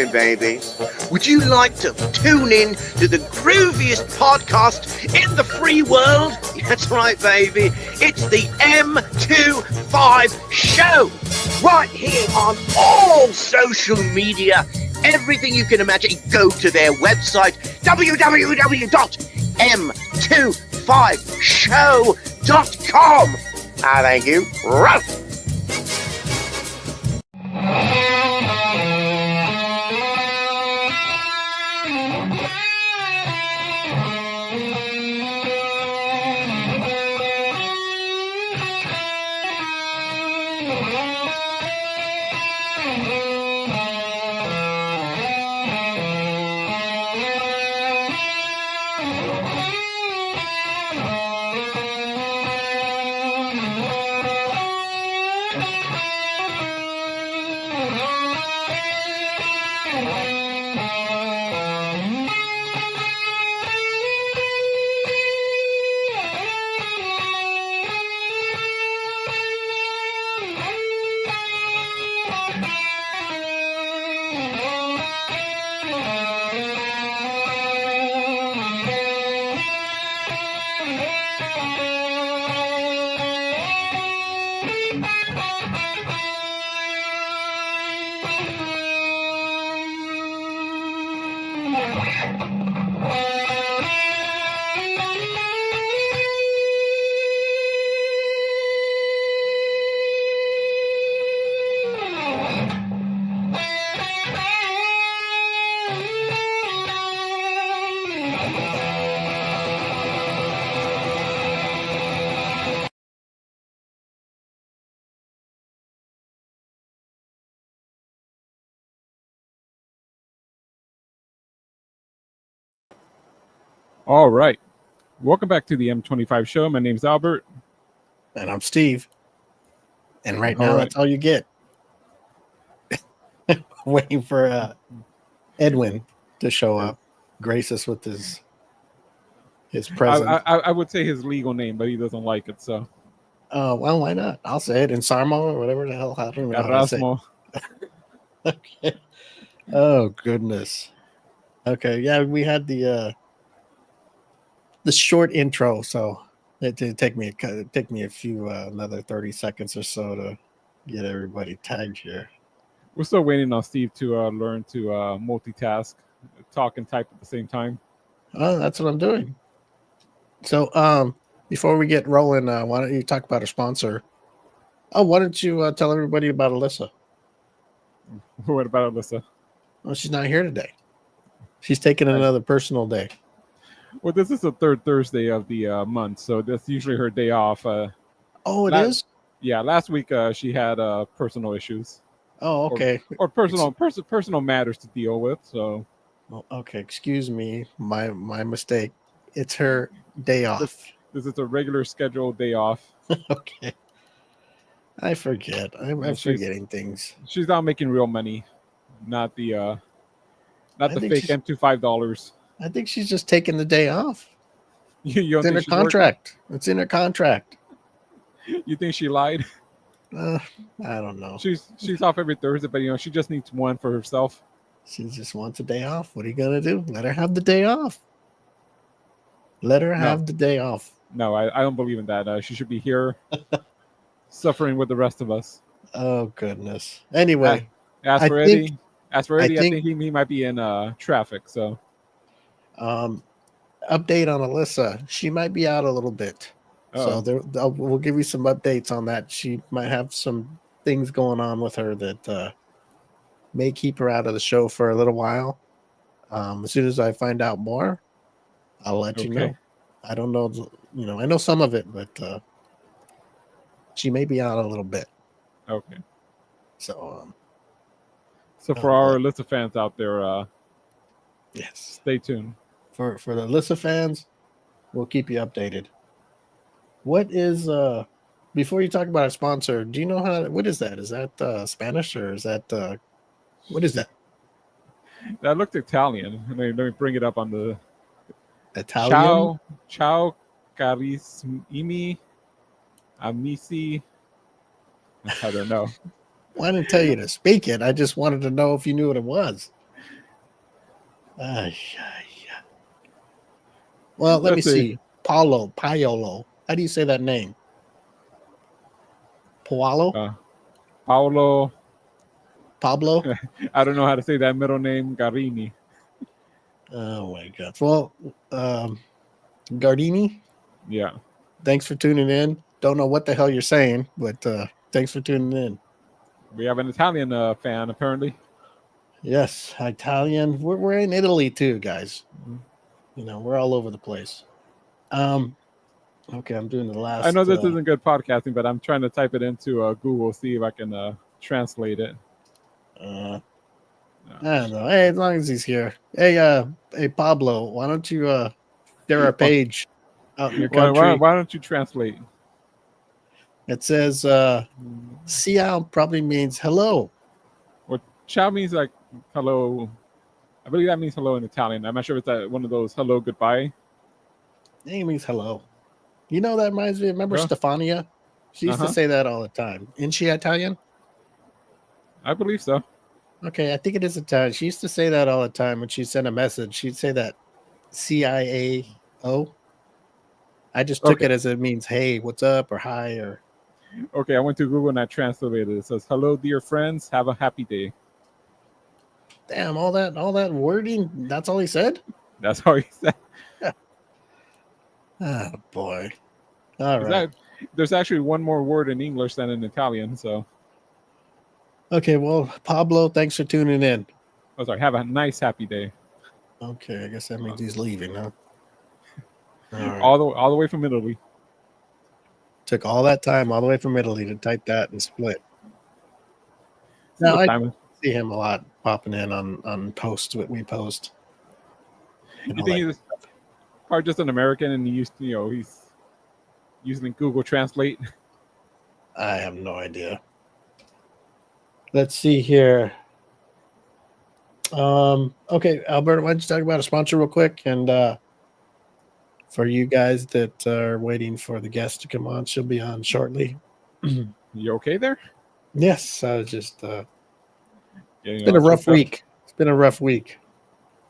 doing, baby? Would you like to tune in to the grooviest podcast in the free world? That's right, baby. It's the M25 show. Right here on all social media. Everything you can imagine. Go to their website, www.m25show.com. Thank you. Ruff. All right. Welcome back to the M25 show. My name's Albert. And I'm Steve. And right now, that's all you get. Waiting for Edwin to show up, grace us with his presence. I would say his legal name, but he doesn't like it, so. Well, why not? I'll say it in Sarmo or whatever the hell. I don't even know how to say it. Okay. Oh, goodness. Okay, yeah, we had the short intro, so it did take me a few another 30 seconds or so to get everybody tagged here. We're still waiting on Steve to learn to multitask, talk and type at the same time. Oh, that's what I'm doing. So, before we get rolling, why don't you talk about our sponsor? Oh, why don't you tell everybody about Alyssa? What about Alyssa? Well, she's not here today. She's taking another personal day. Well, this is the third Thursday of the month, so that's usually her day off. It is? Yeah, last week she had personal issues. Oh, okay. Or personal matters to deal with. So. Well, okay, excuse me, my mistake. It's her day off. This is a regular scheduled day off. Okay. I forget. I'm forgetting things. She's not making real money, not the fake M25. I think she's just taking the day off. It's in her contract. It's in her contract. You think she lied? I don't know. She's off every Thursday, but she just needs one for herself. She just wants a day off. What are you gonna do? Let her have the day off. Let her have the day off. No, I don't believe in that. She should be here, suffering with the rest of us. Oh goodness. Anyway, as for Eddie, I think he might be in traffic. So, update on Alyssa. She might be out a little bit. Uh-oh. So we'll give you some updates on that. She might have some things going on with her that may keep her out of the show for a little while. As soon as I find out more, I'll let you know. I don't know, I know some of it, but she may be out a little bit. Okay. So for our Alyssa fans out there, yes, stay tuned. For the Alyssa fans, we'll keep you updated. What is before you talk about our sponsor, do you know what is that? Is that Spanish or is that what is that? That looked Italian. Let me bring it up on the Italian. Ciao carissimi amici. I don't know. Well, I didn't tell you to speak it. I just wanted to know if you knew what it was. Ay, ay, ay. Well, let me Let's see. see. Paolo. How do you say that name? Paolo? Paolo. Pablo? I don't know how to say that middle name. Garini. Oh my God. Well, Gardini, Yeah. thanks for tuning in. Don't know what the hell you're saying, but thanks for tuning in. We have an Italian fan apparently. Yes, Italian. We're in Italy too, guys. You know, we're all over the place. Okay, I'm doing the last. I know this isn't good podcasting, but I'm trying to type it into Google, see if I can translate it. I don't know. Hey, as long as he's here. Hey, Pablo, why don't you share our page out in your country? Why don't you translate? It says ciao probably means hello. Well, ciao means like hello. I believe that means hello in Italian. I'm not sure if it's one of those hello goodbye. It means hello. You know, that reminds me. Remember Well, Stefania? She used to say that all the time. Isn't she Italian? I believe so. Okay, I think it is Italian. She used to say that all the time when she sent a message. She'd say that CIAO. I just took it as it means hey, what's up, or hi, or Okay, I went to Google and I translated it. It says, "Hello, dear friends. Have a happy day." damn, all that wording. That's all he said. That's all he said. Oh boy. All right. There's actually one more word in English than in Italian. So, okay. Well, Pablo, thanks for tuning in. oh, sorry. Have a nice, happy day. Okay, I guess that means he's leaving, huh? All right. All the way from Italy. Took all that time, all the way from Italy, to type that and split. Now I see him a lot popping in on posts that we post. You think he's probably just an American and he's using Google Translate? I have no idea. Let's see here. Okay, Alberta, why don't you talk about a sponsor real quick? And for you guys that are waiting for the guest to come on, she'll be on shortly. You okay there? Yes, I was just it's been a rough week. It's been a rough week.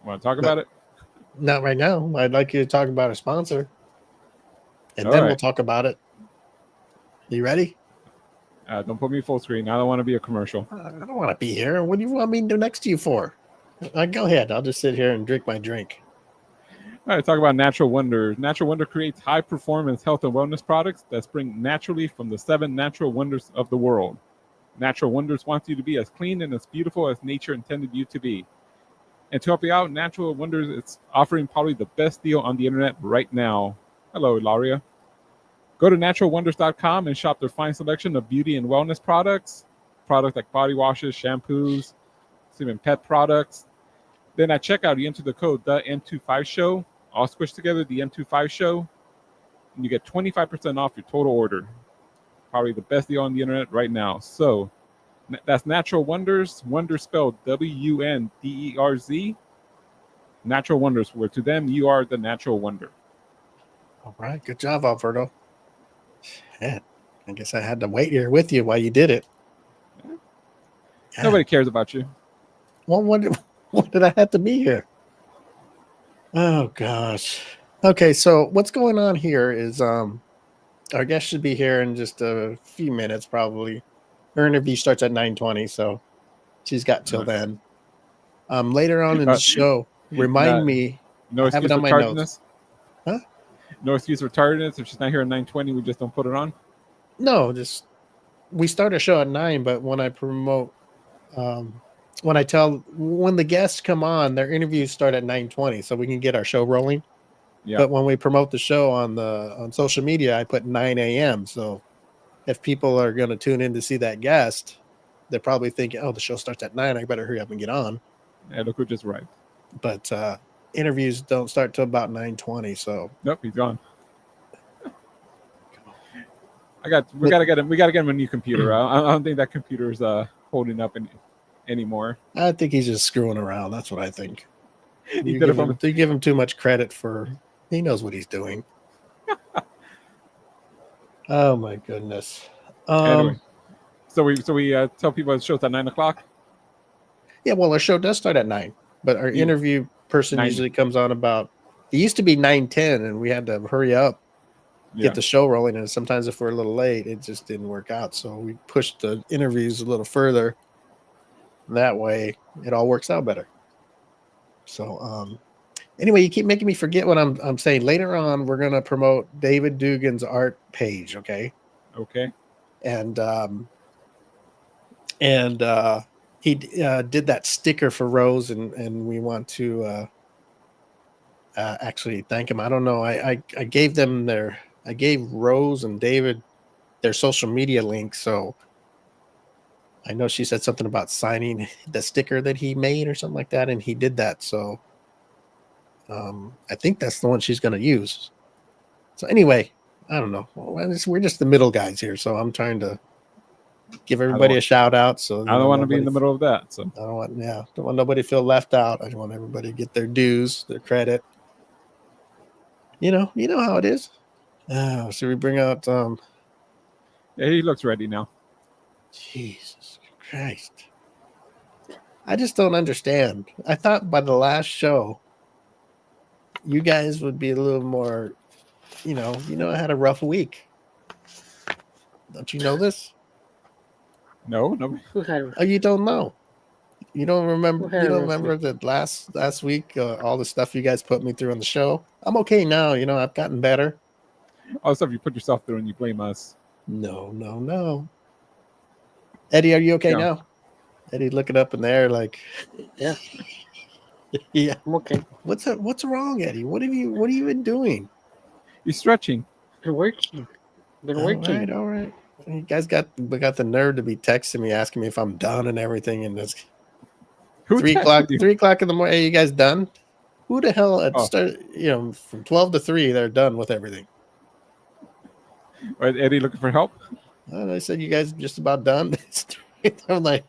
Want to talk about it? Not right now. I'd like you to talk about a sponsor. And then we'll talk about it. You ready? Don't put me full screen. I don't want to be a commercial. I don't want to be here. What do you want me to do next to you for? Go ahead. I'll just sit here and drink my drink. All right, talk about Natural Wonders. Natural Wonder creates high-performance health and wellness products that spring naturally from the 7 natural wonders of the world. Natural Wonders wants you to be as clean and as beautiful as nature intended you to be. And to help you out, Natural Wonders is offering probably the best deal on the internet right now. Hello, Ilaria. Go to naturalwonders.com and shop their fine selection of beauty and wellness products like body washes, shampoos, even pet products. Then at checkout, you enter the code the M25 Show, all squished together, the M25 Show, and you get 25% off your total order. Probably the best deal on the internet right now. So that's Natural Wonders, Wonder spelled WUNDERZ. Natural Wonders, where to them you are the natural wonder. All right, good job, Alberto. Yeah, I guess I had to wait here with you while you did it. Yeah. Nobody cares about you. Well, what did I have to be here? Oh gosh. Okay, so what's going on here is our guest should be here in just a few minutes, probably. Her interview starts at 9:20, so she's got till then. Later on in the show, remind me. No excuse have it on for my tardiness. Huh? No excuse for tardiness. If she's not here at 9:20, we just don't put it on. No, just we start a show at 9, but when I promote, when the guests come on, their interviews start at 9:20, so we can get our show rolling. Yeah. But when we promote the show on social media, I put 9 a.m. So if people are going to tune in to see that guest, they're probably thinking, "Oh, the show starts at 9. I better hurry up and get on." Yeah, look who just arrived. But interviews don't start till about 9:20. So nope, he's gone. We gotta get him a new computer. I don't think that computer is holding up anymore. I think he's just screwing around. That's what I think. You give him too much credit for. He knows what he's doing. Oh my goodness. Anyway, so we tell people the show's at 9:00. Yeah, well, our show does start at 9, but our interview person 9. usually comes on about. It used to be 9:10, and we had to hurry up, get the show rolling. And sometimes if we're a little late, it just didn't work out. So we pushed the interviews a little further. That way, it all works out better. So, anyway, you keep making me forget what I'm saying. Later on, we're gonna promote David Dugan's art page, okay? Okay. And he did that sticker for Rose, and we want to actually thank him. I don't know. I gave them I gave Rose and David their social media link, so I know she said something about signing the sticker that he made or something like that, and he did that. So I think that's the one she's going to use. So anyway, I don't know. We're just the middle guys here, so I'm trying to give everybody a shout out. So I don't want to be in the middle of that. So I don't want nobody to feel left out. I just want everybody to get their dues, their credit. You know how it is. Should we bring out? Yeah, he looks ready now. Jesus Christ! I just don't understand. I thought by the last show, you guys would be a little more. I had a rough week. Don't you know this? No. Oh, you don't know. You don't remember. You don't remember that last week, all the stuff you guys put me through on the show. I'm okay now. I've gotten better. All the stuff you put yourself through and you blame us. No. Eddie, are you okay now? Eddie, looking up in there like. Yeah. Yeah. I'm okay. What's wrong, Eddie? What have you been doing? You're stretching. Been working. All right. You guys got the nerve to be texting me, asking me if I'm done and everything, and it's 3 o'clock. 3 o'clock in the morning. Hey, you guys done? Who the hell start? From 12 to 3, they're done with everything. Eddie looking for help? And I said, you guys just about done. I'm like,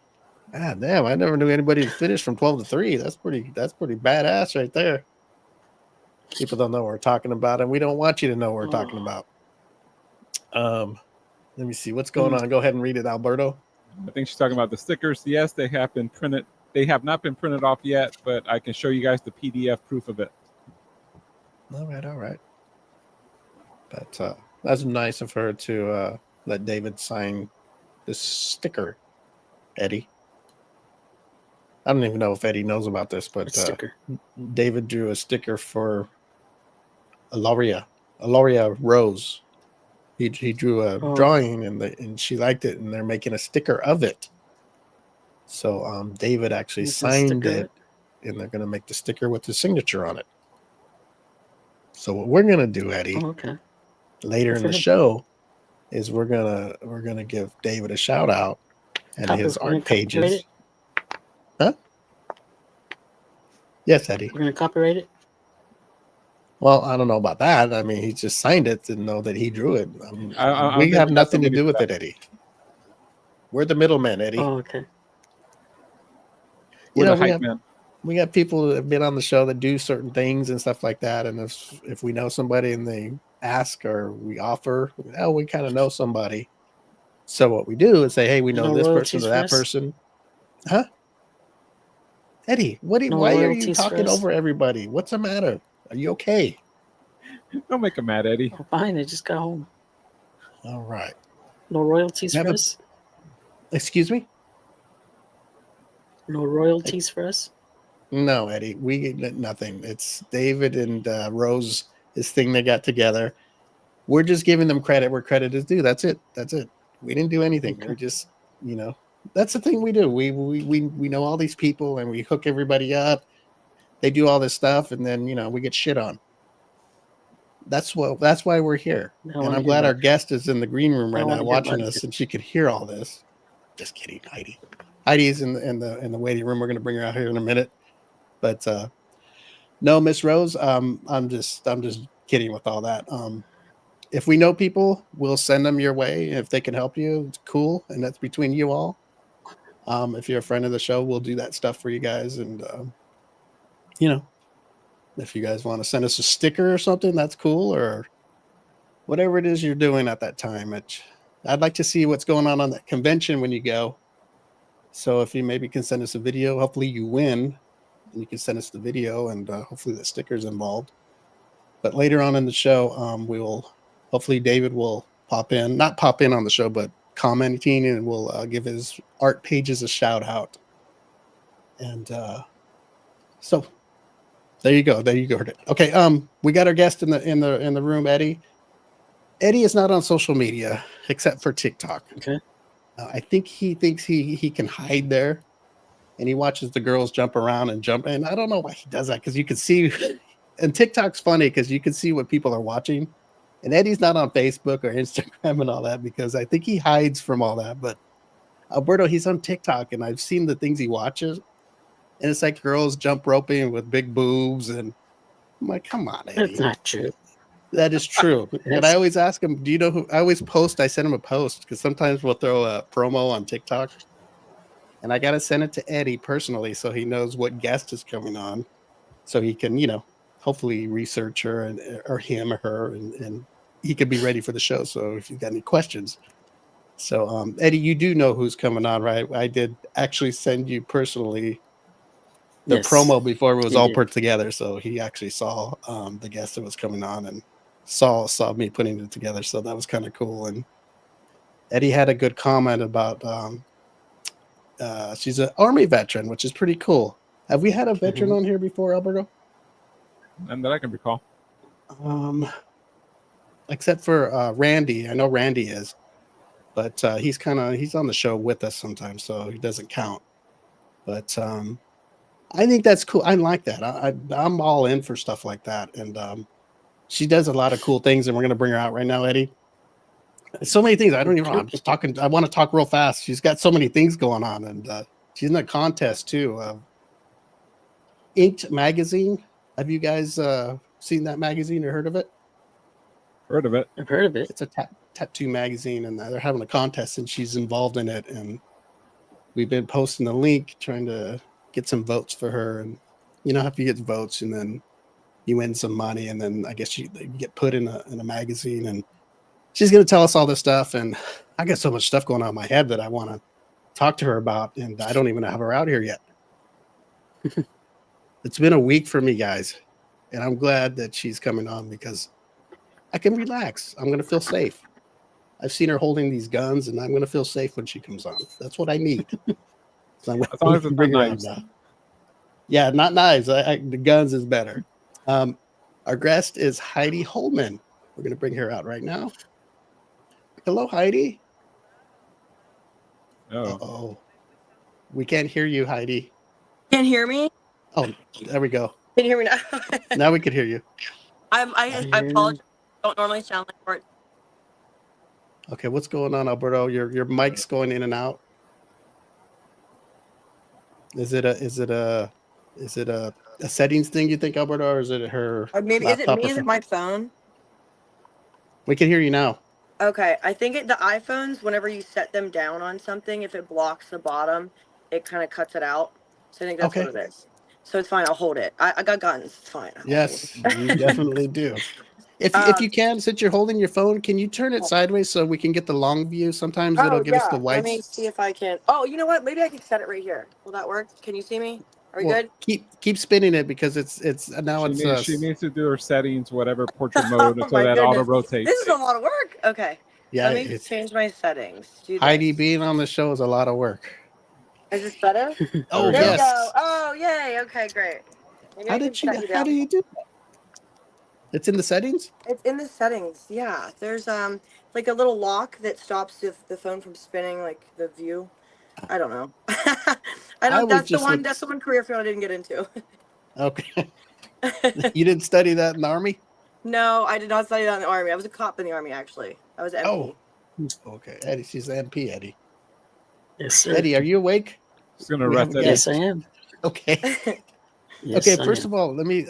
ah, damn! I never knew anybody finished from 12 to 3. That's pretty badass right there. People don't know what we're talking about, and we don't want you to know what we're talking about. Let me see what's going on. Go ahead and read it, Alberto. I think she's talking about the stickers. Yes, they have been printed. They have not been printed off yet, but I can show you guys the PDF proof of it. All right. But that's nice of her to let David sign this sticker, Eddie. I don't even know if Eddie knows about this, but David drew a sticker for Aloria Rose. He drew a drawing and she liked it, and they're making a sticker of it. So David actually signed it, and they're going to make the sticker with his signature on it. So what we're going to do, Eddie, later in the show, is we're gonna give David a shout out and his art pages. Huh? Yes, Eddie. We're gonna copyright it. Well, I don't know about that. I mean, he just signed it to know that he drew it. We have nothing to do with it, Eddie. We're the middlemen, Eddie. Oh, okay. We're the hype man. We got people that have been on the show that do certain things and stuff like that. And if we know somebody and they ask or we offer, we kind of know somebody. So what we do is say, hey, we know this person or that person. Huh? Eddie, why are you talking over everybody? What's the matter? Are you okay? Don't make him mad, Eddie. I'm fine. I just got home. All right. No royalties for us? Excuse me? No royalties for us? No, Eddie. We get nothing. It's David and Rose, this thing they got together. We're just giving them credit where credit is due. That's it. We didn't do anything. Okay. We're just, that's the thing we do. We know all these people and we hook everybody up. They do all this stuff, and then we get shit on. That's why we're here. And I'm glad our guest is in the green room right now watching us, and she could hear all this. Just kidding, Heidi. Heidi's in the waiting room. We're going to bring her out here in a minute. But no, Miss Rose, I'm just kidding with all that. If we know people, we'll send them your way. If they can help you, it's cool, and that's between you all. If you're a friend of the show, we'll do that stuff for you guys, and if you guys want to send us a sticker or something, that's cool, or whatever it is you're doing at that time. I'd like to see what's going on that convention when you go. So if you maybe can send us a video, hopefully you win. and you can send us the video, and hopefully the stickers involved. But later on in the show, we will hopefully David will not pop in on the show, but commenting, and will give his art pages a shout out. And so there you go. There you go. Okay. We got our guest in the room, Eddie. Eddie is not on social media except for TikTok. Okay. I think he thinks he can hide there, and he watches the girls jump around and jump. And I don't know why he does that, because you can see, and TikTok's funny because you can see what people are watching. And Eddie's not on Facebook or Instagram and all that because I think he hides from all that. But Alberto, he's on TikTok, and I've seen the things he watches, and it's like girls jump roping with big boobs, and I'm like, come on, Eddie. That's not true. That is true. And I always ask him, do you know who? I always send him a post, because sometimes we'll throw a promo on TikTok, and I got to send it to Eddie personally so he knows what guest is coming on, so he can, hopefully research her or him or her, and he could be ready for the show. So if you've got any questions. So Eddie, you do know who's coming on, right? I did actually send you personally the promo before it was all put together. So he actually saw the guest that was coming on, and saw me putting it together. So that was kind of cool. And Eddie had a good comment about she's an Army veteran, which is pretty cool. Have we had a veteran on here before, Alberto? And that I can recall. Except for Randy. I know Randy is, but he's on the show with us sometimes, so he doesn't count. But I think that's cool. I like that. I'm all in for stuff like that. And she does a lot of cool things, and we're going to bring her out right now, Eddie. So many things. I don't even know. I'm just talking. I want to talk real fast. She's got so many things going on, and she's in a contest too. Inked magazine. Have you guys seen that magazine or heard of it? Heard of it. I've heard of it. It's a tattoo magazine, and they're having a contest, and she's involved in it. And we've been posting the link, trying to get some votes for her. And if you get votes, and then you win some money, and then I guess you get put in a magazine. And she's going to tell us all this stuff. And I got so much stuff going on in my head that I want to talk to her about, and I don't even have her out here yet. It's been a week for me, guys, and I'm glad that she's coming on, because I can relax. I'm going to feel safe. I've seen her holding these guns, and I'm going to feel safe when she comes on. That's what I need. So I'm As long as it's not knives. Yeah, not knives. The guns is better. Our guest is Heidi Holman. We're going to bring her out right now. Hello, Heidi. Uh-oh. We can't hear you, Heidi. Can't hear me? Oh, there we go. Can you hear me now? Now we can hear you. I apologize. I don't normally sound like Bart. Okay, what's going on, Alberto? Your mic's going in and out. Is it a settings thing, you think, Alberto, or is it her? Or maybe is it laptop me? Is it my phone? We can hear you now. Okay, I think the iPhones, whenever you set them down on something, if it blocks the bottom, it kind of cuts it out. So I think that's what it is. So it's fine. I'll hold it. I got guns. It's fine. Yes, you definitely do. If you can, since you're holding your phone, can you turn it sideways so we can get the long view? Sometimes it'll give us the whites. Let me see if I can. Oh, you know what? Maybe I can set it right here. Will that work? Can you see me? Are we good? Keep spinning it, because it's now She needs to do her settings, whatever portrait mode, so that auto rotates. This is a lot of work. Okay. Yeah. Let me change my settings. Heidi, being on the show is a lot of work. Is this better? Oh, there yes. we go. Oh, yay. Okay, great. Maybe How do you do that? It's in the settings? It's in the settings. Yeah. There's like a little lock that stops the phone from spinning, like the view. I don't know. That's the one career field I didn't get into. Okay. You didn't study that in the Army? No, I did not study that in the Army. I was a cop in the Army, actually. I was MP. Oh. Okay. Eddie, she's the MP, Eddie. Yes, sir. Eddie, are you awake? She's gonna rest Eddie. Yes, I am. Okay. Yes, Okay, first of all, let me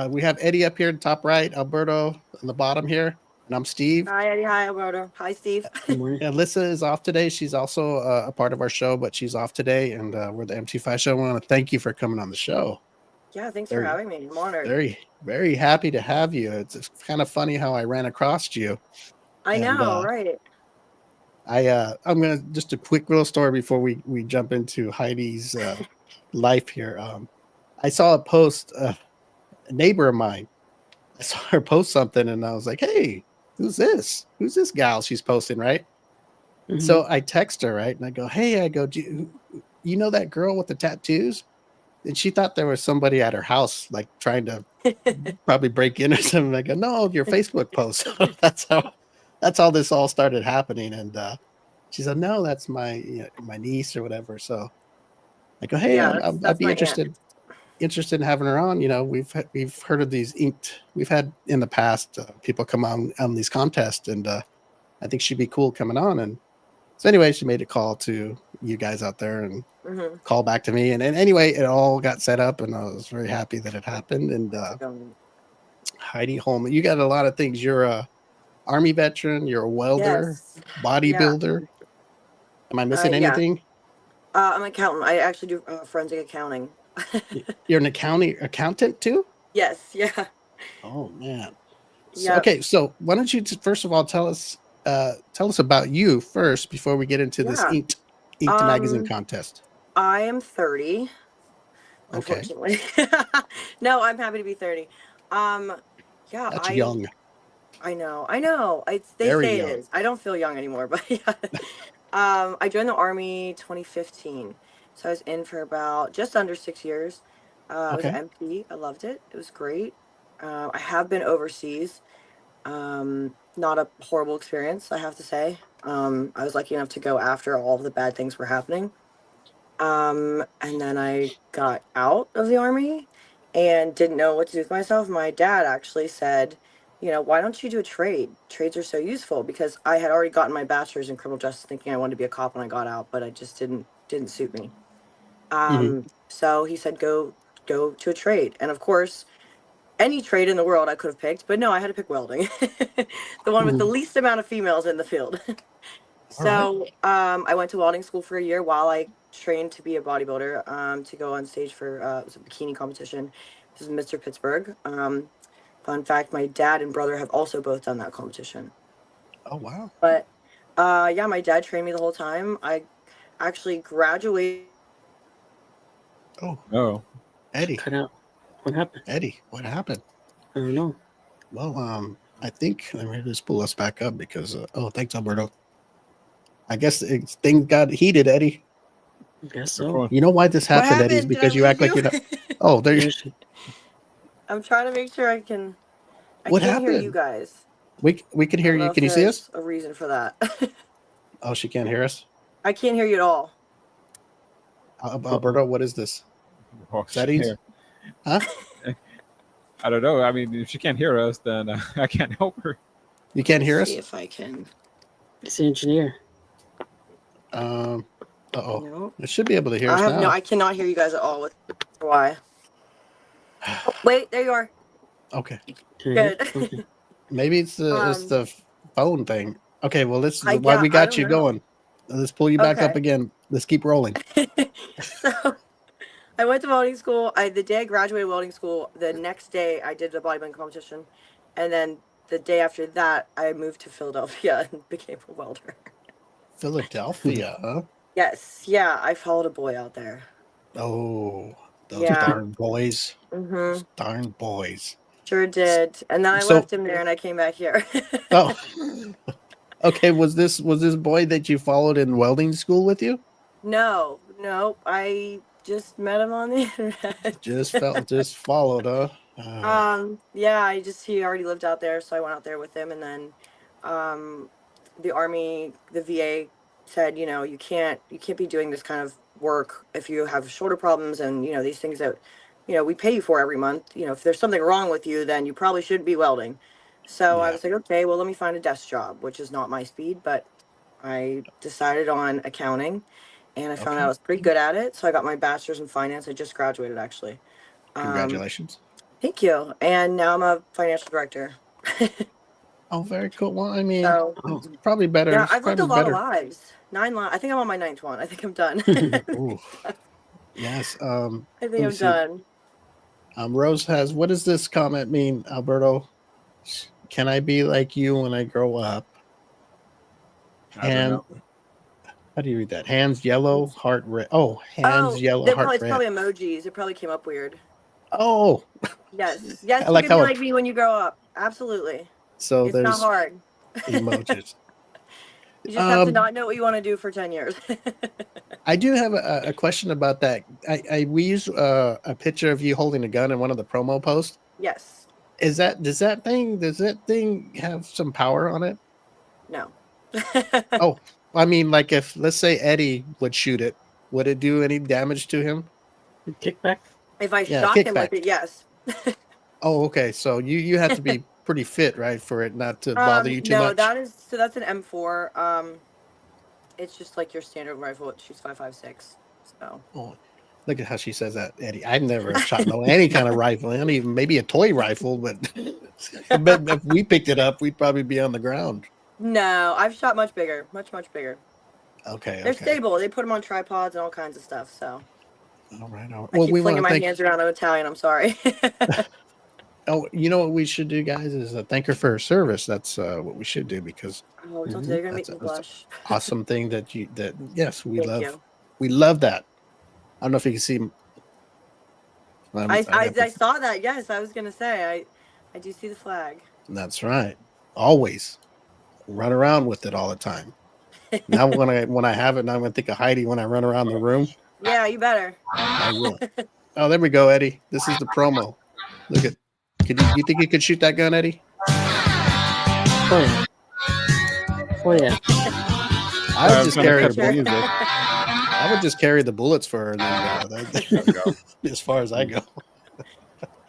we have Eddie up here in the top right, Alberto on the bottom here, and I'm Steve. Hi, Eddie. Hi, Alberto. Hi, Steve. Good morning. Alyssa is off today. She's also a part of our show, but she's off today, and we're the M25 show. I want to thank you for coming on the show. Yeah, thanks for having me. I'm honored. Very, very happy to have you. It's kind of funny how I ran across you. I know, right? I'm gonna just a quick little story before we jump into Heidi's life here. I saw a post, a neighbor of mine. I saw her post something, and I was like, "Hey, who's this? Who's this gal?" She's posting, right? Mhm. So I text her, right, and I go, "Hey, I go, you know that girl with the tattoos?" And she thought there was somebody at her house, like trying to probably break in or something. I go, "No, your Facebook post." That's how this all started happening. And she said, "No, that's my niece or whatever." So I go, "Hey, Yeah, I'd that's be my aunt. interested in having her on. You know, we've heard of these inked. We've had in the past people come on these contests, and I think she'd be cool coming on." And so anyway, she made a call to you guys out there and Mm-hmm. call back to me. And anyway, it all got set up, and I was very happy that it happened. And Heidi Holman, you got a lot of things. You're a Army veteran. You're a welder, Yes. Yeah. bodybuilder. Am I missing Yeah. anything? I'm an accountant. I actually do forensic accounting. You're an accountant too? Yes. Yeah. Oh man. So, Yep. okay, so why don't you first of all tell us about you first before we get into this Yeah. inked magazine contest. I am 30, Okay, unfortunately. No, I'm happy to be 30. Um, yeah, that's young, I know. I know. They very say it young. is. I don't feel young anymore, but yeah. I joined the Army 2015. So I was in for about just under 6 years. I was an Okay. MP. I loved it. It was great. I have been overseas. Not a horrible experience, I have to say. I was lucky enough to go after all of the bad things were happening. And then I got out of the Army and didn't know what to do with myself. My dad actually said, why don't you do a trade? Trades are so useful, because I had already gotten my bachelor's in criminal justice thinking I wanted to be a cop when I got out, but it just didn't suit me. Hmm. So he said, go to a trade. And of course, any trade in the world I could have picked, but no, I had to pick welding. The one with the least amount of females in the field. All right. So I went to welding school for a year while I trained to be a bodybuilder, to go on stage for it was a bikini competition. This is Mr. Pittsburgh. Fun fact, my dad and brother have also both done that competition. Oh wow. But yeah, my dad trained me the whole time. I actually graduated. Oh, Oh, Eddie, Cut out. What happened? Eddie, what happened? I don't know. Well, I think let me just pull us back up because oh, thanks, Alberto. I guess things got heated, Eddie. I guess your so. phone. You know why this What happened, Eddie? Is happened? Did I because you lose act like you? you're not. Oh, there you. I'm trying to make sure I can. I What can't hear you happened? guys. We can I hear don't know you. if Can you see us? there's a reason for that. Oh, she can't hear us. I can't hear you at all. Alberto, what is this? Oh, Settings? shit. Huh? I don't know. I mean, if she can't hear us, then I can't help her. You can't Let's hear see us? if I can. It's the engineer. Uh-oh. No, It should be able to hear us now. I cannot hear you guys at all. Why? Wait, there you are. Okay. Good. Okay. Maybe it's the phone thing. Okay, well why we I got don't you know. going. Let's pull you back up Okay. again. Let's keep rolling. So I went to welding school. The day I graduated welding school, the next day I did the bodybuilding competition, and then the day after that I moved to Philadelphia and became a welder. Philadelphia, huh? Yes, yeah, I followed a boy out there. Oh, those Yeah. darn boys. Mm-hmm. Those darn boys. Sure did. And then I So left him there and I came back here. oh okay, was this boy that you followed in welding school with you? No, I just met him on the internet. Just followed, huh? Yeah, he already lived out there, so I went out there with him, and then the Army, the VA said, you can't be doing this kind of work if you have shoulder problems and these things that we pay you for every month. If there's something wrong with you, then you probably shouldn't be welding. So I Yeah. was like, okay, well, let me find a desk job, which is not my speed, but I decided on accounting, and I found out I was pretty good at it. So I got my bachelor's in finance. I just graduated, actually. Congratulations. Thank you. And now I'm a financial director. Oh, very cool. Well, I mean, So it's probably better. yeah, It's I've lived a probably lot of better. lives. 9 lives. I think I'm on my ninth one. I think I'm done. Ooh, yes. I Let think me I'm see. done. Rose has, what does this comment mean, Alberto? Can I be like you when I grow up? I don't know. How do you read that? Hands yellow, heart red. Oh, hands Oh, yellow, heart it's red. probably emojis. It probably came up weird. Oh, Yes. Yes, I you like can be how like me when you grow up. Absolutely. so It's not there's hard. emojis. You just have to Um, not know what you want to do for 10 years. I do have a question about that. We use a picture of you holding a gun in one of the promo posts. Yes. Is that does that thing have some power on it? No. Oh, I mean, like if let's say Eddie would shoot it, would it do any damage to him? Kickback. If I Yeah, shot him with kickback. it, yes. Oh, okay. So you have to be pretty fit, right, for it not to bother you too No, much. that's an M4. It's just like your standard rifle. It shoots 5.56. So Oh, look at how she says that, Eddie. I've never shot no any kind of rifle. I don't even maybe a toy rifle, but I bet if we picked it up, we'd probably be on the ground. no, I've shot much bigger, much bigger. Okay, They're okay. stable. They put them on tripods and all kinds of stuff. So All right, all right. I Well, keep we want flinging to my thank. hands around. I'm Italian. I'm sorry. Oh, you know what we should do, guys, is thank her for her service. That's what we should do because Oh, don't do that. You're gonna that's make me that's blush. awesome thing that yes Thank you. we love that. I don't know if you can see. I saw that. Yes, I was gonna say I do see the flag. That's right. Always run around with it all the time. Now when I have it, now I'm gonna think of Heidi when I run around the room. Yeah, you better. I will. Oh, there we go, Eddie. This is the promo. Look at. You think you could shoot that gun, Eddie? Oh yeah. Oh yeah. I would I'm just trying to carry. cut the Picture. music. I would just carry the bullets for her. And then, as far as I go.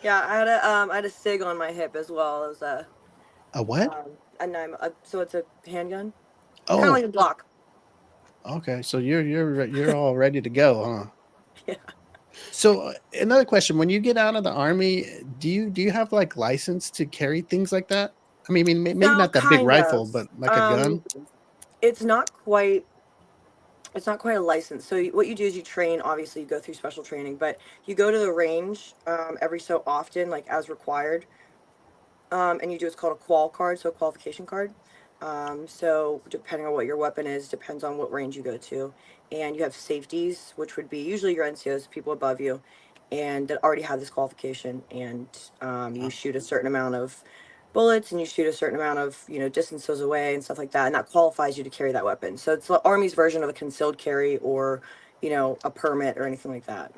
Yeah, I had a SIG on my hip as well as A what? and so it's a handgun, kind of Oh, like a Glock. okay. So you're all ready to go, huh? Yeah. So another question: when you get out of the army, do you have like license to carry things like that? I mean, maybe So not that big kind rifle, of. but like a gun. It's not quite. It's not quite a license. So what you do is you train. Obviously, you go through special training, but you go to the range every so often, like as required. And you do what's called a qual card, so a qualification card. So depending on what your weapon is, depends on what range you go to. And you have safeties, which would be usually your NCOs, people above you, and that already have this qualification. And you shoot a certain amount of bullets, and you shoot a certain amount of distances away and stuff like that, and that qualifies you to carry that weapon. So it's the Army's version of a concealed carry or a permit or anything like that.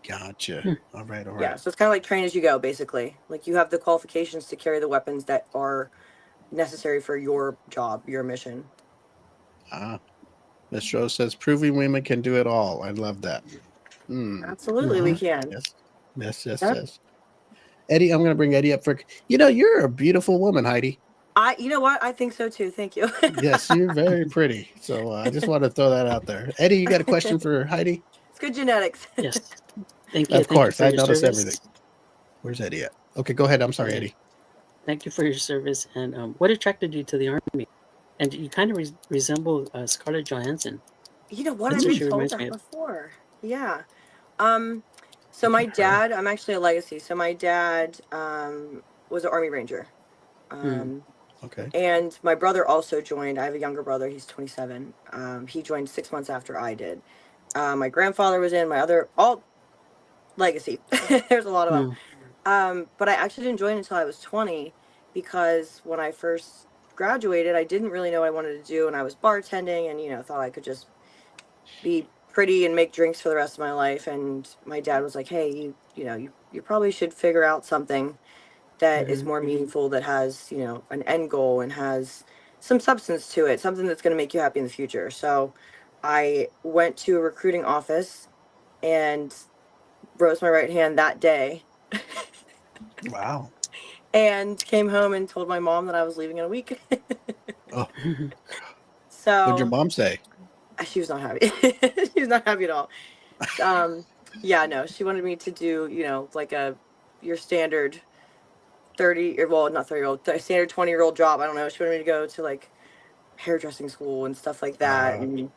Gotcha. All right, all right. Yeah, so it's kind of like train as you go, basically. Like you have the qualifications to carry the weapons that are necessary for your job, your mission. Miss Rose says, "Proving women can do it all." I love that. Absolutely, we can. Yes. Eddie, I'm going to bring Eddie up for. You're a beautiful woman, Heidi. You know what? I think so too. Thank you. Yes, you're very pretty. So I just want to throw that out there. Eddie, you got a question for Heidi? It's good genetics. Yes. Thank you. Of course, for I your notice service. everything. Where's Eddie at? Okay, go ahead. I'm sorry, Okay. Eddie. Thank you for your service. And what attracted you to the army? And you kind of resemble Scarlett Johansson. You know what? That's I've what been she told reminds that me of. before. Yeah. So my dad, I'm actually a legacy. So my dad was an Army Ranger. Okay. And my brother also joined. I have a younger brother. He's 27. He joined 6 months after I did. My grandfather was in. All legacy. There's a lot of them. But I actually didn't join until I was 20 because when I first graduated, I didn't really know what I wanted to do, and I was bartending and thought I could just be pretty and make drinks for the rest of my life. And my dad was like, "Hey, you probably should figure out something that is more meaningful, that has an end goal and has some substance to it, something that's going to make you happy in the future." So I went to a recruiting office and rose my right hand that day. Wow. And came home and told my mom that I was leaving in a week. Oh, So what'd your mom say? she was not happy. She was not happy at all. Yeah, no, she wanted me to do like your standard 30 or well, not 30-year-old, standard 20-year-old job. I don't know. She wanted me to go to like hairdressing school and stuff like that. And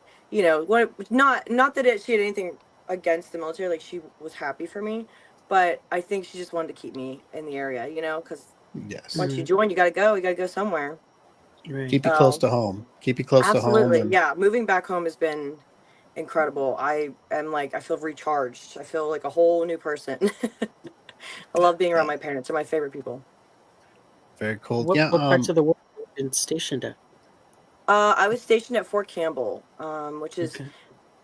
not that she had anything against the military. Like, she was happy for me, but I think she just wanted to keep me in the area, because Yes. once you join, you gotta go somewhere. Right. Keep you close to home. Keep you close to home. Absolutely. And Yeah, moving back home has been incredible. I am like, I feel recharged. I feel like a whole new person. I love being around Uh, my parents. They're my favorite people. very cool. What Yeah. what parts of the world have you been stationed at? I was stationed at Fort Campbell, which is Okay.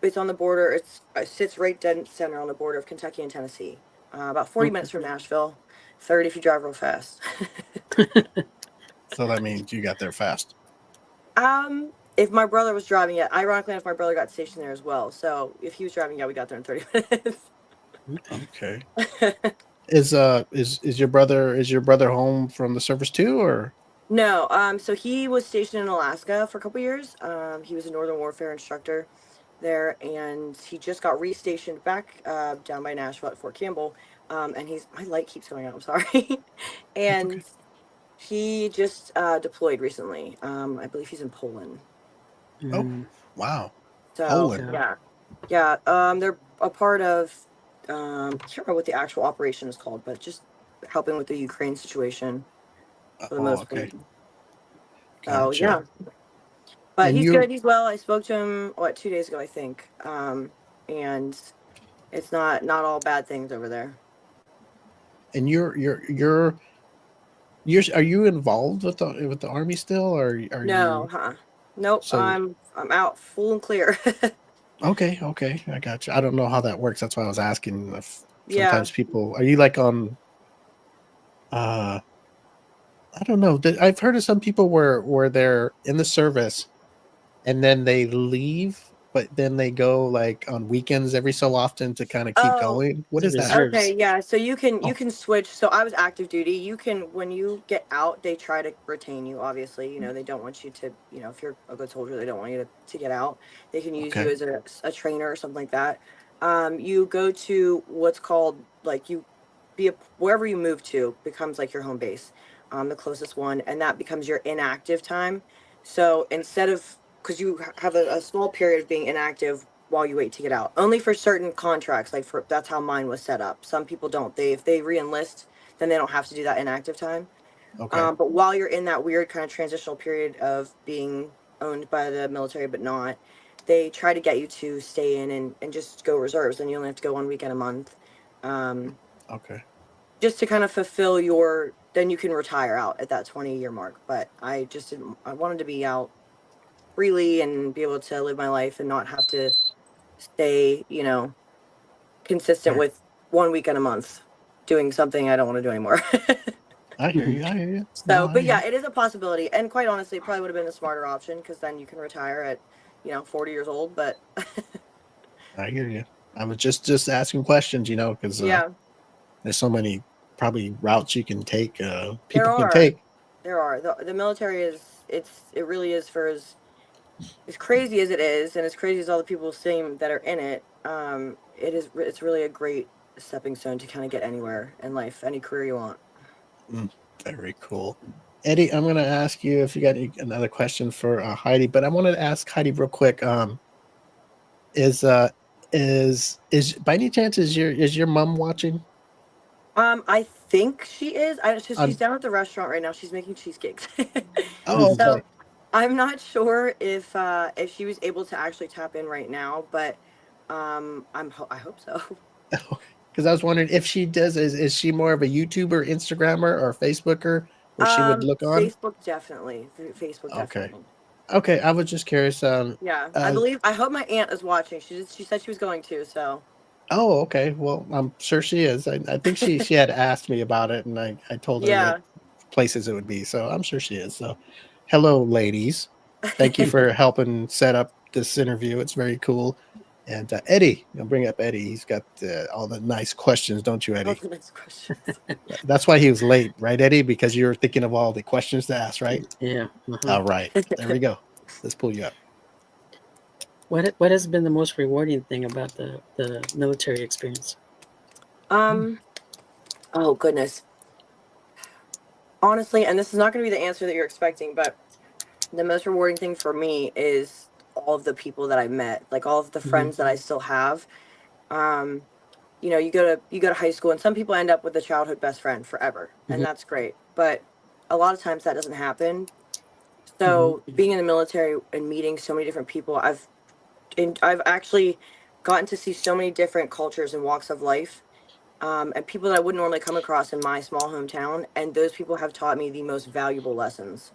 it's on the border. It sits right dead center on the border of Kentucky and Tennessee. About 40 Okay. minutes from Nashville, 30 if you drive real fast. So that means you got there fast. If my brother was driving it, ironically enough, my brother got stationed there as well. So if he was driving, yeah, we got there in 30 minutes. Okay. Is your brother home from the service too, or? No, so he was stationed in Alaska for a couple years. He was a Northern Warfare instructor there, and he just got restationed back down by Nashville at Fort Campbell. And my light keeps going out. I'm sorry. That's okay. And he just deployed recently. I believe he's in Poland. Oh, Mm, wow. So Poland. yeah. yeah. They're a part of. I can't remember what the actual operation is called, but just helping with the Ukraine situation for the Oh, most okay. part. So Gotcha. yeah. But And he's you good. He's well. I spoke to him 2 days ago, I think. And it's not all bad things over there. and you're are you involved with the army still, or are No, you? huh? Nope. So I'm out full and clear. okay, I got you. I don't know how that works. That's why I was asking. If Yeah. sometimes people are you like on? Uh, I don't know. I've heard of some people where they're in the service and then they leave, but then they go like on weekends every so often to kind of keep Oh, going. What The is that? okay. reserves. Yeah. So you Oh, can switch. So I was active duty. You can when you get out, they try to retain you. Obviously, they don't want you to. If you're a good soldier, they don't want you to get out. They can use you okay, as a trainer or something like that. You go to what's called like wherever you move to becomes like your home base, the closest one, and that becomes your inactive time. So instead of because you have a small period of being inactive while you wait to get out, only for certain contracts. Like that's how mine was set up. Some people don't. If they re-enlist, then they don't have to do that inactive time. okay, But while you're in that weird kind of transitional period of being owned by the military but not, they try to get you to stay in and just go reserves, and you only have to go 1 weekend a month. Um, okay. just to kind of fulfill then you can retire out at that 20-year mark. But I just didn't, I wanted to be out freely and be able to live my life and not have to stay, consistent Sure. with 1 weekend a month doing something I don't want to do anymore. I hear Mhm. you. I hear you. No, So, I but hear yeah, you. it is a possibility. And quite honestly, it probably would have been a smarter option because then you can retire at, 40 years old. But I hear you. I was just asking questions, because yeah, there's so many probably routes you can take. there People can are. take. There are. The military it really is for as crazy as it is, and as crazy as all the people seem that are in it, it's really a great stepping stone to kind of get anywhere in life, any career you want. Mm, very cool. Eddie, I'm going to ask you if you got another question for Heidi, but I wanted to ask Heidi real quick. Is uh is by any chance is your mom watching? I think she is. She's On down at the restaurant right now. She's making cheesecakes. Oh, Mhm. So okay. I'm not sure if she was able to actually tap in right now, but I hope so. Because I was wondering if she does. Is she more of a YouTuber, Instagrammer, or Facebooker, where she would look on? Facebook definitely. Facebook Okay. definitely. Okay. I was just curious. Yeah, Uh, I hope my aunt is watching. She said she was going to. So oh, okay. Well, I'm sure she is. I think she had asked me about it, and I told her what yeah. places it would be. So I'm sure she is. So, hello, ladies. Thank you for helping set up this interview. It's very cool. And Eddie, I'll bring up Eddie. He's got all the nice questions, don't you, Oh, Eddie? the next questions. That's why he was late, right, Eddie? Because you were thinking of all the questions to ask, right? Yeah. Uh-huh. All right. There we go. Let's pull you up. What has been the most rewarding thing about the military experience? um. Oh goodness. Honestly, and this is not going to be the answer that you're expecting, but the most rewarding thing for me is all of the people that I met, like all of the Hmm. friends that I still have. Um, you go to high school, and some people end up with a childhood best friend forever, and Hmm. that's great. But a lot of times that doesn't happen. Hmm. So being in the military and meeting so many different people, I've actually gotten to see so many different cultures and walks of life, and people that I wouldn't normally come across in my small hometown. And those people have taught me the most valuable lessons.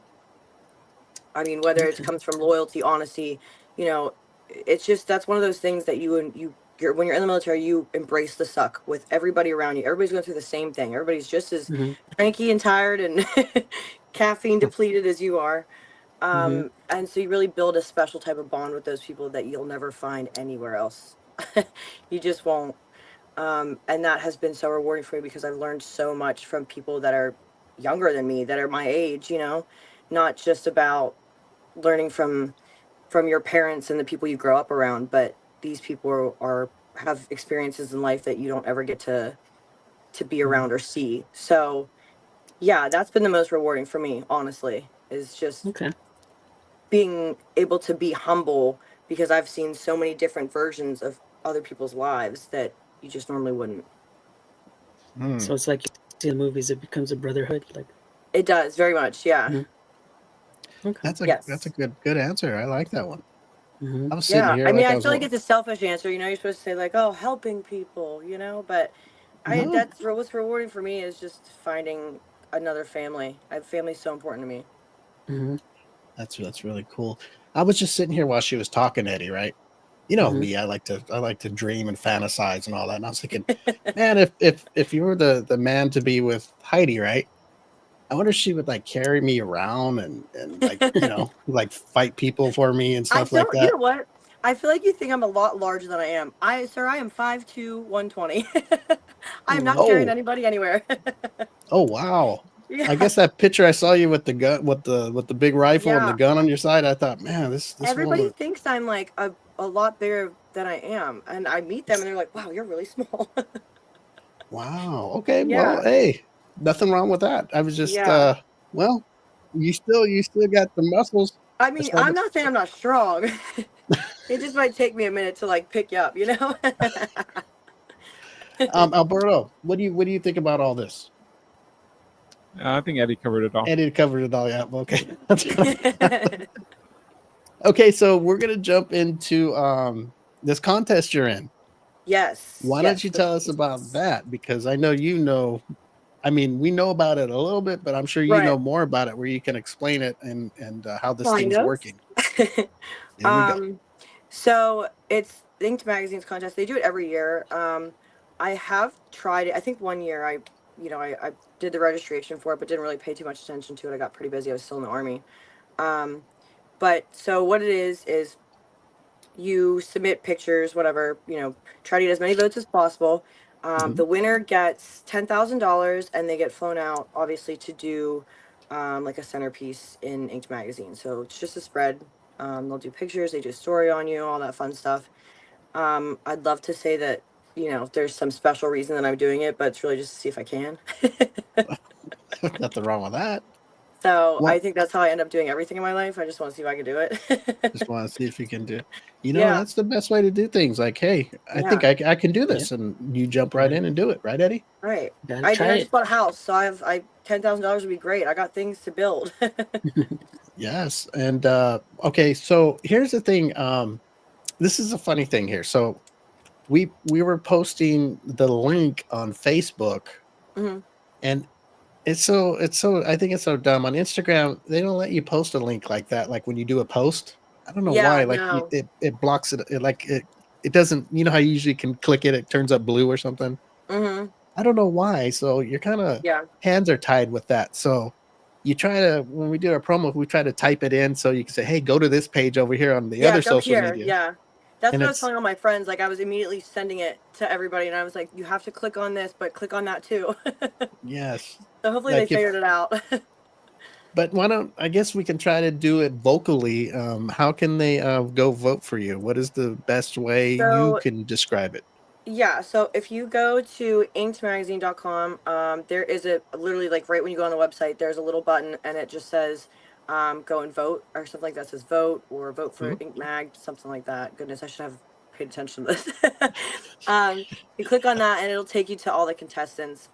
I mean, whether it Okay. comes from loyalty, honesty, you know, it's just that's one of those things that when you're in the military, you embrace the suck with everybody around you. Everybody's going through the same thing. Everybody's just as Mm-hmm. cranky and tired and caffeine depleted as you are. Mm-hmm. And so you really build a special type of bond with those people that you'll never find anywhere else. You just won't. And that has been so rewarding for me because I've learned so much from people that are younger than me, that are my age, not just about learning from your parents and the people you grow up around, but these people are have experiences in life that you don't ever get to be around or see. So yeah, that's been the most rewarding for me, honestly, is just Okay. being able to be humble because I've seen so many different versions of other people's lives that you just normally wouldn't. Hmm. So it's like you see in the movies, it becomes a brotherhood. Like, It does very much, yeah. Mhm. okay. That's a Yes. good answer. I like that one. Mm-hmm. I was sitting Yeah. here I mean, like I I was feel like it's a selfish answer. You're supposed to say like, "Oh, helping people," but no. that's what's rewarding for me is just finding another family. Family's so important to me. Mm-hmm. That's really cool. I was just sitting here while she was talking, Eddie, right? You know Mm-hmm. me, I like to dream and fantasize and all that. And I was thinking, man, if you were the man to be with Heidi, right? I wonder if she would like carry me around and like, like fight people for me and I stuff like don't. You that. know what? I feel like you think I'm a lot larger than I am. I am 5'2", 120. I am not carrying Oh, anybody anywhere. oh wow. I Yeah. guess that picture I saw you with the gun with the big rifle and the Yeah. gun on your side, I thought, man, this Everybody woman. thinks I'm like a lot bigger than I am, and I meet them and they're like, "Wow, you're really small." Wow. Okay. Well, Yeah. hey, nothing wrong with that. I was just Yeah. well, you still got the muscles. I That's mean, why I'm not saying I'm not strong. It just might take me a minute to like pick you up. Alberto, what do you think about all this? I think Eddie covered it all. Eddie covered it all. Yeah. Okay. That's good. Okay. So we're gonna jump into this contest you're in. Yes, Why don't yes. you tell us about that? Because I know you know. I mean, we know about it a little bit, but I'm sure you Right. know more about it, where you can explain it and how this Kind thing's of. working. There we go. So it's Inked Magazine's contest. They do it every year. I have tried it. I think one year I did the registration for it, but didn't really pay too much attention to it. I got pretty busy. I was still in the army. Um, but so what it is you submit pictures, whatever, try to get as many votes as possible. Mhm. The winner gets $10,000 and they get flown out, obviously, to do like a centerpiece in Inked Magazine. So it's just a spread. They'll do pictures, they do a story on you, all that fun stuff. I'd love to say that, there's some special reason that I'm doing it, but it's really just to see if I can. Nothing wrong with that. So I Well, think that's how I end up doing everything in my life. I just want to see if I can do just it. want to see if you can do. Yeah, That's the best way to do things. Like, hey, I think yeah. I can do Yeah. this, and you jump right in and do it, right, Eddie? Right. Gotta I try just it. bought a house, so I $10,000 would be great. I got things to build. Yes. And okay, so here's the thing. This is a funny thing here. So we were posting the link on Facebook, Hmm. and it's so I think it's so dumb on Instagram. They don't let you post a link like that. Like when you do a post, I don't know Yeah, why. Like no. it blocks it. It doesn't. You know how you usually can click it, it turns up blue or something. Hmm. I don't know why. So you're kind of Yeah. hands are tied with that. So you try to when we do our promo, we try to type it in so you can say, "Hey, go to this page over here on the Yeah, other go social here. media." Yeah. That's And what I was it's telling all my friends. Like I was immediately sending it to everybody and I was like, you have to click on this, but click on that too. yes, So hopefully they like if figured it out. but why don't I guess we can try to do it vocally. How can they go vote for you? What is the best way you So can describe it? yeah, so if you go to inkedmagazine.com, there is a literally like right when you go on the website, there's a little button and it just says go and vote or something like that says vote or vote for Mhm. Ink Mag, something like that. Goodness, I should have paid attention to this. You click on that and it'll take you to all the contestants.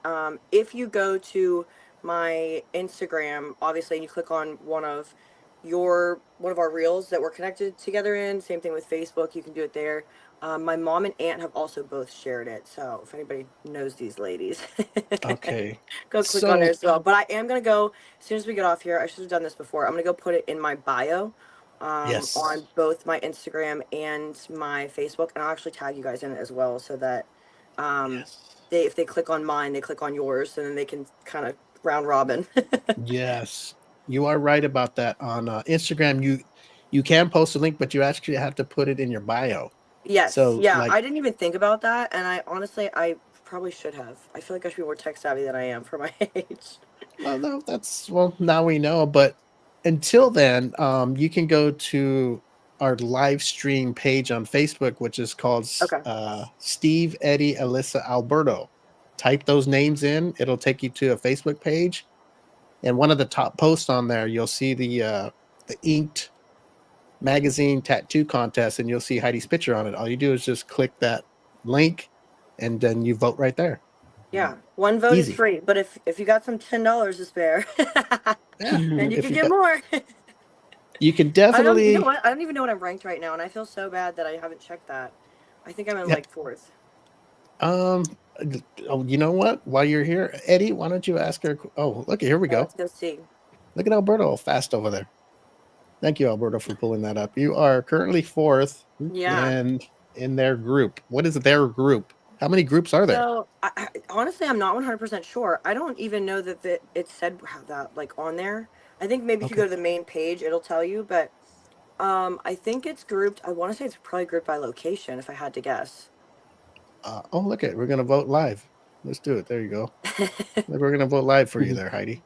If you go to my Instagram, obviously, and you click on one of one of our reels that we're connected together in. Same thing with Facebook. You can do it there. My mom and aunt have also both shared it. So if anybody knows these ladies, Okay. go click on there So as well. But I am going to go, as soon as we get off here, I should have done this before. I'm going to go put it in my bio yes. on both my Instagram and my Facebook. And I'll actually tag you guys in it as well so that Yes. if they click on mine, they click on yours, and then they can kind of round robin. Yes. You are right about that. On Instagram, you can post a link, but you actually have to put it in your bio. Yes. So Yeah. like, I didn't even think about that. And I probably should have. I feel like I should be more tech savvy than I am for my age. well, no, well, now we know. But until then, you can go to our live stream page on Facebook, which is called Okay. Steve, Eddie, Alyssa, Alberto. Type those names in; it'll take you to a Facebook page, and one of the top posts on there, you'll see the inked magazine tattoo contest, and you'll see Heidi's picture on it. All you do is just click that link, and then you vote right there. Yeah. One vote is Easy. free. But if you got some $10 to spare, Yeah, then you if can you get got- more. you can You definitely. know what? I don't even know what I'm ranked right now, and I feel so bad that I haven't checked that. I think I'm in Yeah. like 4th. Oh, you know what? While you're here, Eddie, why don't you ask her? Oh, look, here we go. Let's go see. Look at Alberto fast over there. Thank you, Alberto, for pulling that up. You are currently 4th Yeah. in their group. What is their group? How many groups are there? So honestly, I'm not 100% sure. I don't even know that it said that like on there. I think maybe if you Okay. go to the main page, it'll tell you. But I think it's grouped. I want to say it's probably grouped by location, if I had to guess. Oh, look at it. We're going to vote live. Let's do it. There you go. We're going to vote live for you there, Heidi.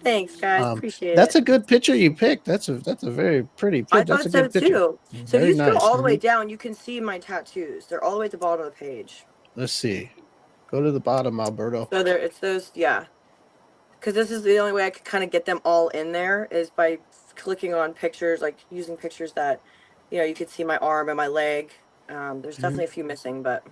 Thanks, guys. Appreciate That's it. a good picture you picked. That's a very pretty picture. I That's thought a so good picture. too. So if Very you scroll nice. all the way down, you can see my tattoos. They're all the way at the bottom of the page. Let's see. Go to the bottom, Alberto. So it's those, yeah. Because this is the only way I could kind of get them all in there is by clicking on pictures, like using pictures that, you could see my arm and my leg. There's definitely a few missing, but.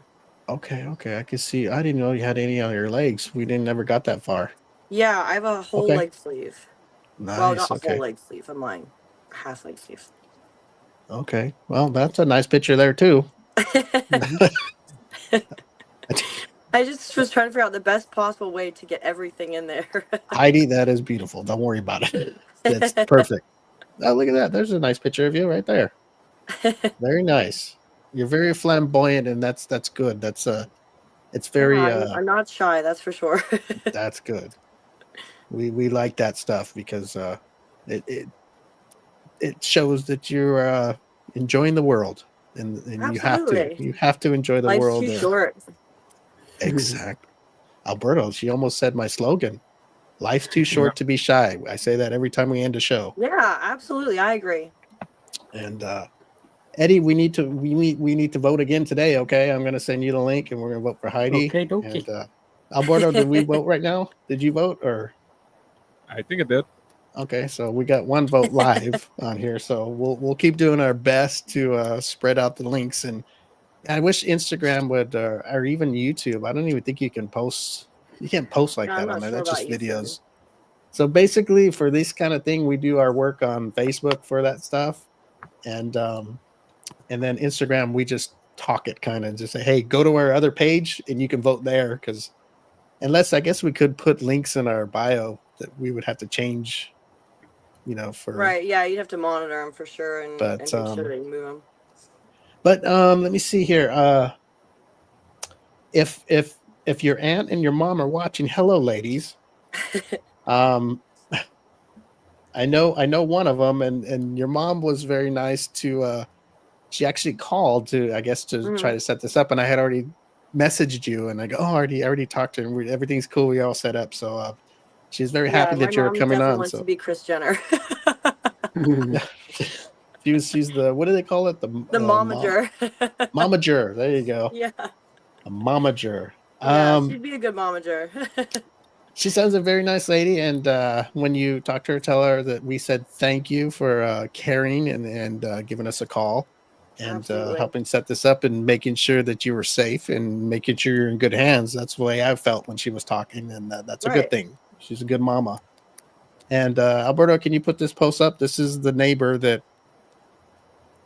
Okay. I can see. I didn't know you had any on your legs. We never got that far. Yeah, I have a whole Okay. leg sleeve. Nice. Well, not a Okay. whole leg sleeve. I'm lying. A half leg sleeve. Okay. Well, that's a nice picture there too. I just was trying to figure out the best possible way to get everything in there. Heidi, that is beautiful. Don't worry about it. That's perfect. Oh, look at that. There's a nice picture of you right there. Very nice. You're very flamboyant, and that's good. It's very I'm not shy, that's for sure. that's good. We like that stuff because it shows that you're enjoying the world, and Absolutely. you have to enjoy the Life's world. too short. Exactly. Alberto, she almost said my slogan. Life's too short to be shy. I say that every time we end a show. Yeah, absolutely. I agree. And Eddie, we need to vote again today. Okay, I'm going to send you the link, and we're going to vote for Heidi. Okay. And Alberto, did we vote right now? Did you vote or? I think it did. Okay, so we got one vote live on here. So we'll keep doing our best to spread out the links. And I wish Instagram would, or even YouTube. I don't even think you can post. You can't post like No, that I'm on not there. sure That's just about YouTube. videos. So basically, for this kind of thing, we do our work on Facebook for that stuff, and then Instagram, we just talk it kind of, just say, hey, go to our other page and you can vote there. Because unless I guess we could put links in our bio that we would have to change, for Right, yeah, you'd have to monitor them for sure and make sure they move them. But let me see here. If your aunt and your mom are watching, hello, ladies. I know one of them, and your mom was very nice to. She actually called to, I guess, to try to set this up, and I had already messaged you, and I go, oh, I already talked to her. Everything's cool. We all set up, so she's very happy that you're coming on. Wants So to be Kris Jenner. she's the, what do they call it? The momager. Momager. There you go. Yeah. A momager. Yeah, she'd be a good momager. She sounds a very nice lady, and when you talk to her, tell her that we said thank you for caring and giving us a call and helping set this up and making sure that you were safe and making sure you're in good hands. That's the way I felt when she was talking, and that's a good thing. She's a good mama. And Alberto, can you put this post up? This is the neighbor that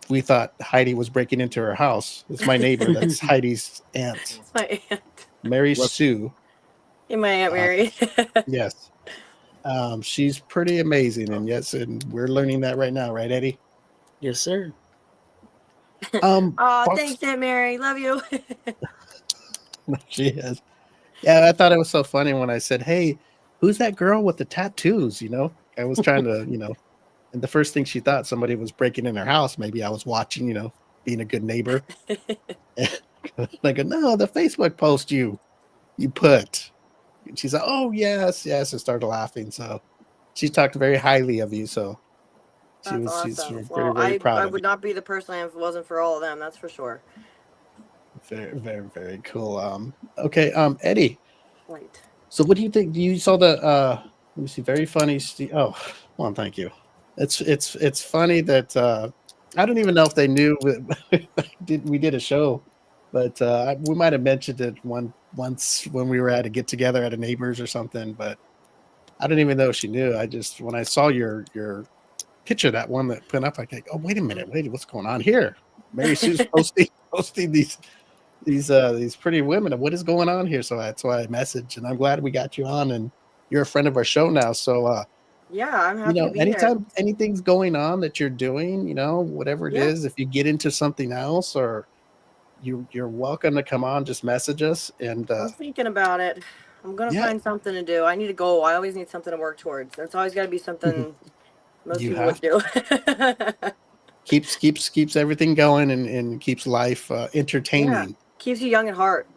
we thought Heidi was breaking into her house. It's my neighbor. That's Heidi's aunt, It's my aunt. Mary What- Sue. Hey, my Aunt Mary. Yes. She's pretty amazing. And yes, and we're learning that right now, right, Eddie? Yes, sir. Oh, Fox- thanks, Aunt Mary. Love you. She is. Yeah, I thought it was so funny when I said, "Hey, who's that girl with the tattoos?" I was trying to, and the first thing she thought somebody was breaking in her house. Maybe I was watching, being a good neighbor. I go, no, the Facebook post you put. And she's like, oh yes, yes, and started laughing. So she talked very highly of you. So That's she's awesome. very, very proud I of would you. not be the person I am if it wasn't for all of them. That's for sure. Very, very, very cool. Okay, Eddie. Right. So what do you think? You saw the let me see, very funny. Oh, well, thank you. It's funny that I don't even know if they knew we did a show, but we might have mentioned it once when we were at a get together at a neighbor's or something. But I don't even know if she knew. I just when I saw your picture, that one that put up, I think, oh wait a minute, what's going on here? Mary Sue's posting these pretty women. What is going on here? So that's why I messaged, and I'm glad we got you on, and you're a friend of our show now. So Yeah, I'm happy to be anytime here. anything's going on that you're doing, whatever it Yeah. is, if you get into something else or you're welcome to come on, just message us. And I'm thinking about it. I'm gonna yeah, find something to do. I need a goal. I always need something to work towards. It's always got to be something most You people have would do. keeps everything going and keeps life Yeah, entertaining. keeps you young at heart.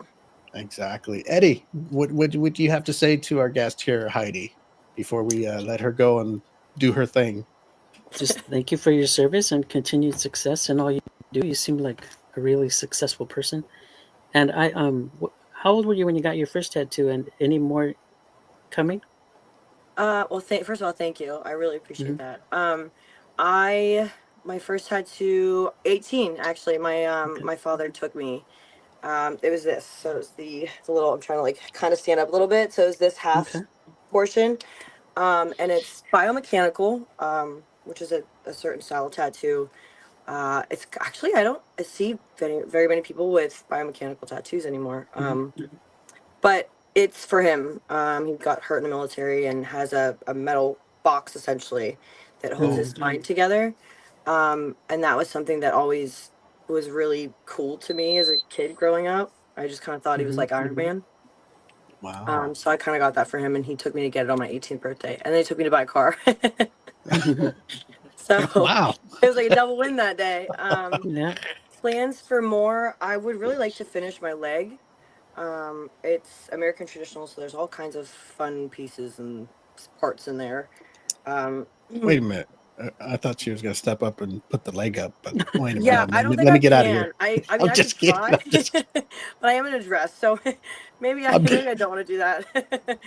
Exactly. Eddie, what do you have to say to our guest here, Heidi, before we let her go and do her thing? Just thank you for your service and continued success in all you do. You seem like a really successful person. And how old were you when you got your first tattoo? And any more coming? Well, first of all, thank you. I really appreciate Mhm. that. I my first tattoo, 18 actually. Okay. My father took me. It was this. So it's the little. I'm trying to like kind of stand up a little bit. So it's this half Okay. portion. And it's biomechanical, which is a certain style of tattoo. It's actually I don't see very many people with biomechanical tattoos anymore. But it's for him. He got hurt in the military and has a metal box essentially that holds his spine together. And that was something that always was really cool to me as a kid growing up. I just kind of thought he was like Iron Man. Wow. So I kind of got that for him, and he took me to get it on my 18th birthday, and then he took me to buy a car. So Wow. it was like a double win that day. Yeah. Plans for more. I would really like to finish my leg. It's American traditional, so there's all kinds of fun pieces and parts in there. Wait a minute. I thought she was going to step up and put the leg up, but wait a Yeah, minute. I don't think Let I me get out of can. here. I mean, I'm I just could kidding. try, I'm just but I am in a dress, so maybe I'm maybe I don't want to do that.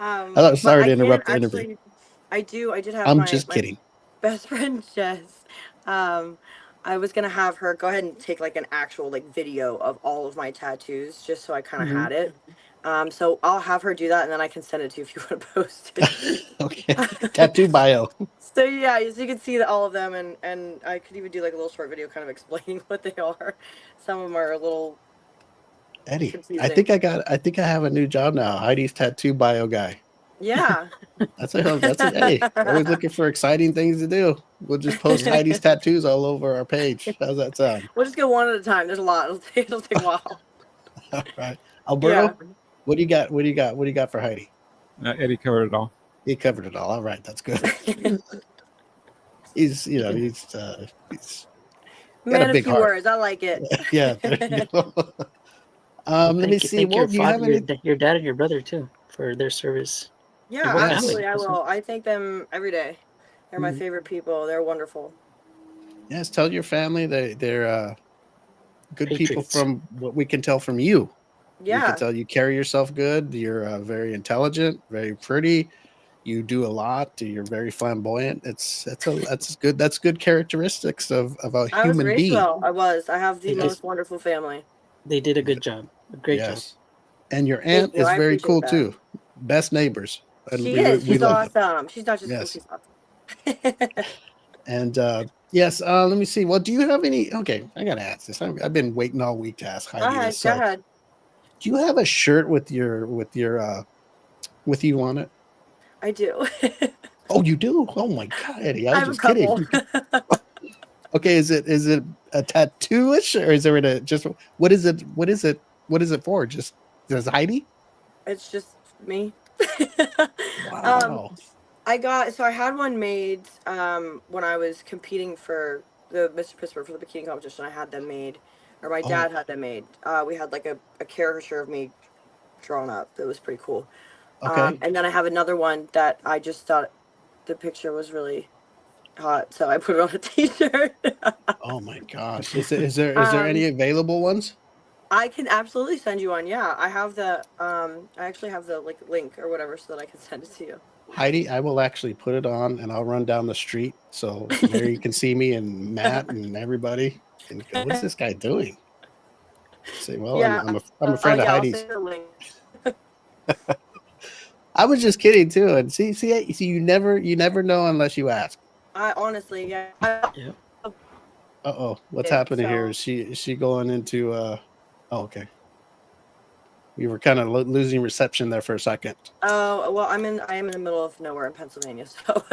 I'm But sorry I to can interrupt the interview. actually. I did have I'm my just kidding. best friend Jess. I was gonna have her go ahead and take like an actual like video of all of my tattoos, just so I kind of had it. So I'll have her do that, and then I can send it to you if you want to post it. Okay. Tattoo bio. So yeah, so you can see all of them, and I could even do like a little short video kind of explaining what they are. Some of them are a little Eddie, confusing. I think I have a new job now. Heidi's tattoo bio guy. Yeah. That's it. Hey, always looking for exciting things to do. We'll just post Heidi's tattoos all over our page. How's that sound? We'll just go one at a time. There's a lot. It'll take a while. All right. Yeah. Alberto, what do you got? What do you got? What do you got for Heidi? Eddie covered it all. He covered it all. All right, that's good. He's he's got Man a of big few heart. words. I like it. Yeah, there you go. Let me see. Thank your What do you have? father, your dad, and your brother too for their service. Yeah, Your whole absolutely. family. I will. I thank them every day. They're my Mhm. favorite people. They're wonderful. Yes, tell your family they're good people Patriots. from what we can tell from you. We Yeah. can tell you carry yourself good. You're very intelligent, very pretty. You do a lot. You're very flamboyant. That's good. That's good characteristics of a I was human raised being. well. I was. I have the Yes. most wonderful family. They did a good job. A great job. Yes. And your Thank aunt you. is I very appreciate cool that. too. Best neighbors. and She we is. we She's love them. awesome. She's not just cool. Yes. She's awesome. And yes, let me see. Well, do you have any? Okay, I gotta ask this. I've been waiting all week to ask Go Heidi ahead. this. Go So, ahead. do you have a shirt with with you on it? I do. Oh, you do? Oh my God, Eddie! I I was have a just kidding. couple. Okay, is it a tattooish or is it just what is it? What is it for? Just does Heidi? It's just me. um, Wow. I had one made when I was competing for the Mr. Pittsburgh for the bikini competition. I had them made, or my Oh, dad had them made. We had like a caricature of me drawn up. It was pretty cool. okay. And then I have another one that I just thought the picture was really hot, so I put it on a t-shirt. Oh my gosh. Is there any available ones? I can absolutely send you one. Yeah, I have I actually have the like link or whatever so that I can send it to you. Heidi, I will actually put it on and I'll run down the street so Mary can see me and Matt and everybody and go, what's this guy doing? Say, well, Yeah. I'm a friend of Yeah, I'll Heidi's. send you the link. I was just kidding too. And see, you never know unless you ask. I honestly, yeah. Yeah. Uh-oh, what's Yeah, happening here? so- Is she going into oh, okay. We were kind of losing reception there for a second. Oh well, I am in the middle of nowhere in Pennsylvania, so.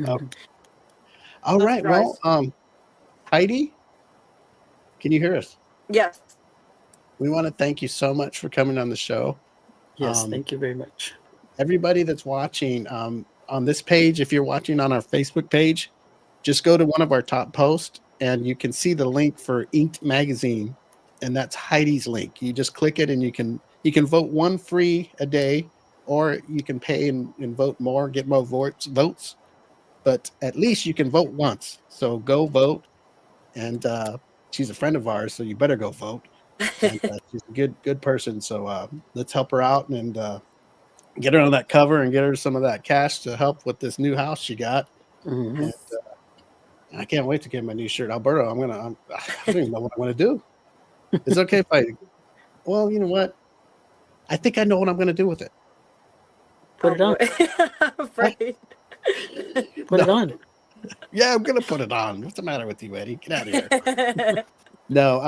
Oh. All right. Well, Heidi, can you hear us? Yes. We want to thank you so much for coming on the show. Yes, thank you very much. Everybody that's watching on this page, if you're watching on our Facebook page, just go to one of our top posts and you can see the link for Inked Magazine, and that's Heidi's link. You just click it and you can vote one free a day, or you can pay and vote more, get more votes. But at least you can vote once. So go vote. And she's a friend of ours, so you better go vote. And she's a good person. So let's help her out and get her on that cover and get her some of that cash to help with this new house she got. Mhm. And I can't wait to get my new shirt. Alberto, I don't even know what I'm going to do. It's okay if well, you know what? I think I know what I'm going to do with it. Put it on. I'm afraid. Put it on. Yeah, I'm going to put it on. What's the matter with you, Eddie? Get out of here. No,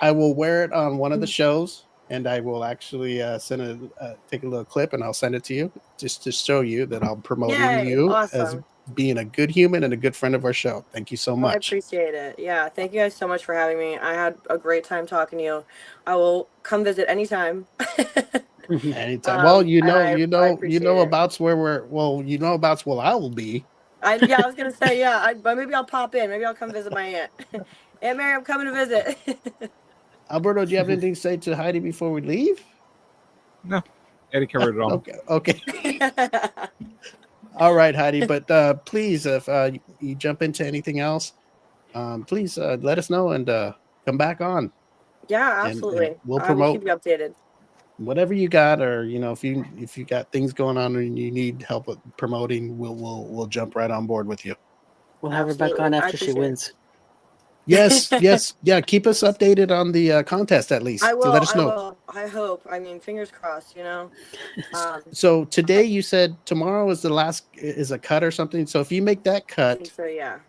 I will wear it on one of the shows, and I will actually take a little clip, and I'll send it to you just to show you that I'm promoting Yay, you as awesome. being a good human and a good friend of our show. Thank you so I much. appreciate it. Yeah, thank you guys so much for having me. I had a great time talking to you. I will come visit anytime. Anytime. Well, you know appreciate it. about where I will be. I was gonna say but maybe I'll pop in. Maybe I'll come visit my aunt. Aunt Mary, I'm coming to visit. Alberto, do you have anything to say to Heidi before we leave? No, Eddie covered it all. Okay. All right, Heidi. But please, if you jump into anything else, please let us know and come back on. Yeah, And absolutely. we'll I will promote keep you updated. whatever you got, or if you got things going on and you need help with promoting, we'll jump right on board with you. We'll have her back Absolutely. on I after she appreciate it. wins. Yes, yeah. Keep us updated on the contest at least. I will. To let us know. I will. I hope. I mean, fingers crossed. So today you said tomorrow is is a cut or something. So if you make that I cut, think so, yeah.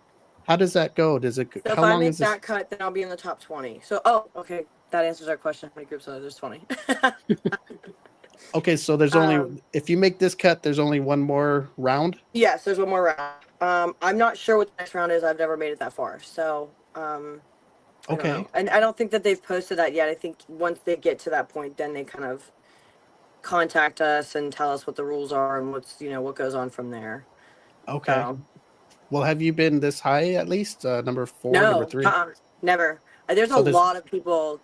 how does that go? Does it? So How if I long make is this? that cut, then I'll be in the top 20. So, okay. That answers our question. How many groups are there? There's 20. Okay, so there's only if you make this cut, there's only one more round. Yes, there's one more round. I'm not sure what the next round is. I've never made it that far. So, I don't Okay. know. And I don't think that they've posted that yet. I think once they get to that point, then they kind of contact us and tell us what the rules are and what goes on from there. Okay. So, Well, have you been this high at least? Number 4, no, number 3? never. There's So a there's- lot of people.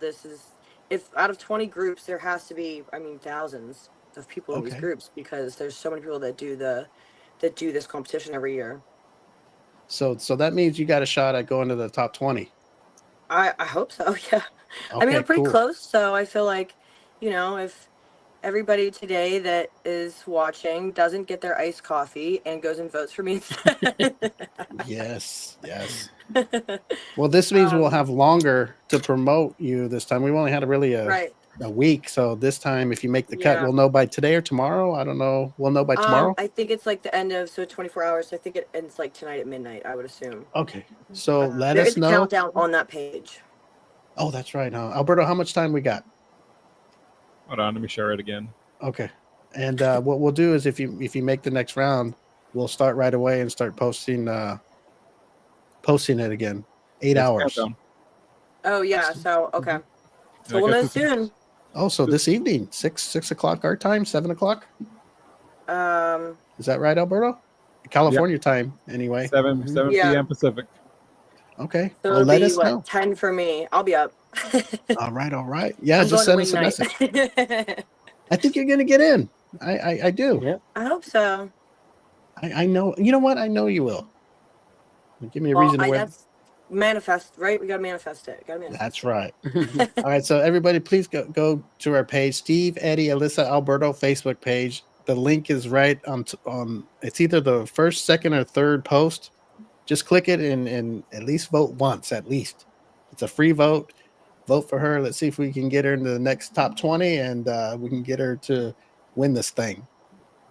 If out of 20 groups, there has to be, thousands of people in these Okay. groups because there's so many people that do this competition every year. So that means you got a shot at going to the top 20. I hope so. Yeah. Okay, I'm pretty cool. close. So I feel like, if everybody today that is watching doesn't get their iced coffee and goes and votes for me instead. Yes. Well, this means we'll have longer to promote you this time. We've only had a Right. a week. So this time, if you make the cut, Yeah. we'll know by today or tomorrow. I don't know. We'll know by tomorrow. I think it's like the end of 24 hours. So I think it ends like tonight at midnight. I would assume. Okay. So let There us is a know. countdown on that page. Oh, that's right. Huh? Alberto, how much time we got? Hold on, let me share it again. Okay. And what we'll do is if you make the next round, we'll start right away and start posting it again. 8 There's a hours. countdown. Oh yeah. So okay. So I we'll know guess it's- soon. Oh, so this evening, 6 o'clock our time, 7 o'clock. Is that right, Alberto? California time, anyway. 7 Yeah. p.m. Pacific. Okay. So Well, it'll let be us know. 10 for me. I'll be up. All right. Yeah, I'm just going send to us a wing message. night. I think you're gonna get in. I do. Yep. I hope so. I know. You know what? I know you will. Give me a Well, reason to wear. that's manifest, right? We gotta manifest it. Gotta manifest. That's right. All right. So everybody, please go to our page, Steve, Eddie, Alyssa, Alberto Facebook page. The link is right on. It's either the first, second, or third post. Just click it and at least vote once. At least it's a free vote. Vote for her. Let's see if we can get her into the next top 20, and we can get her to win this thing.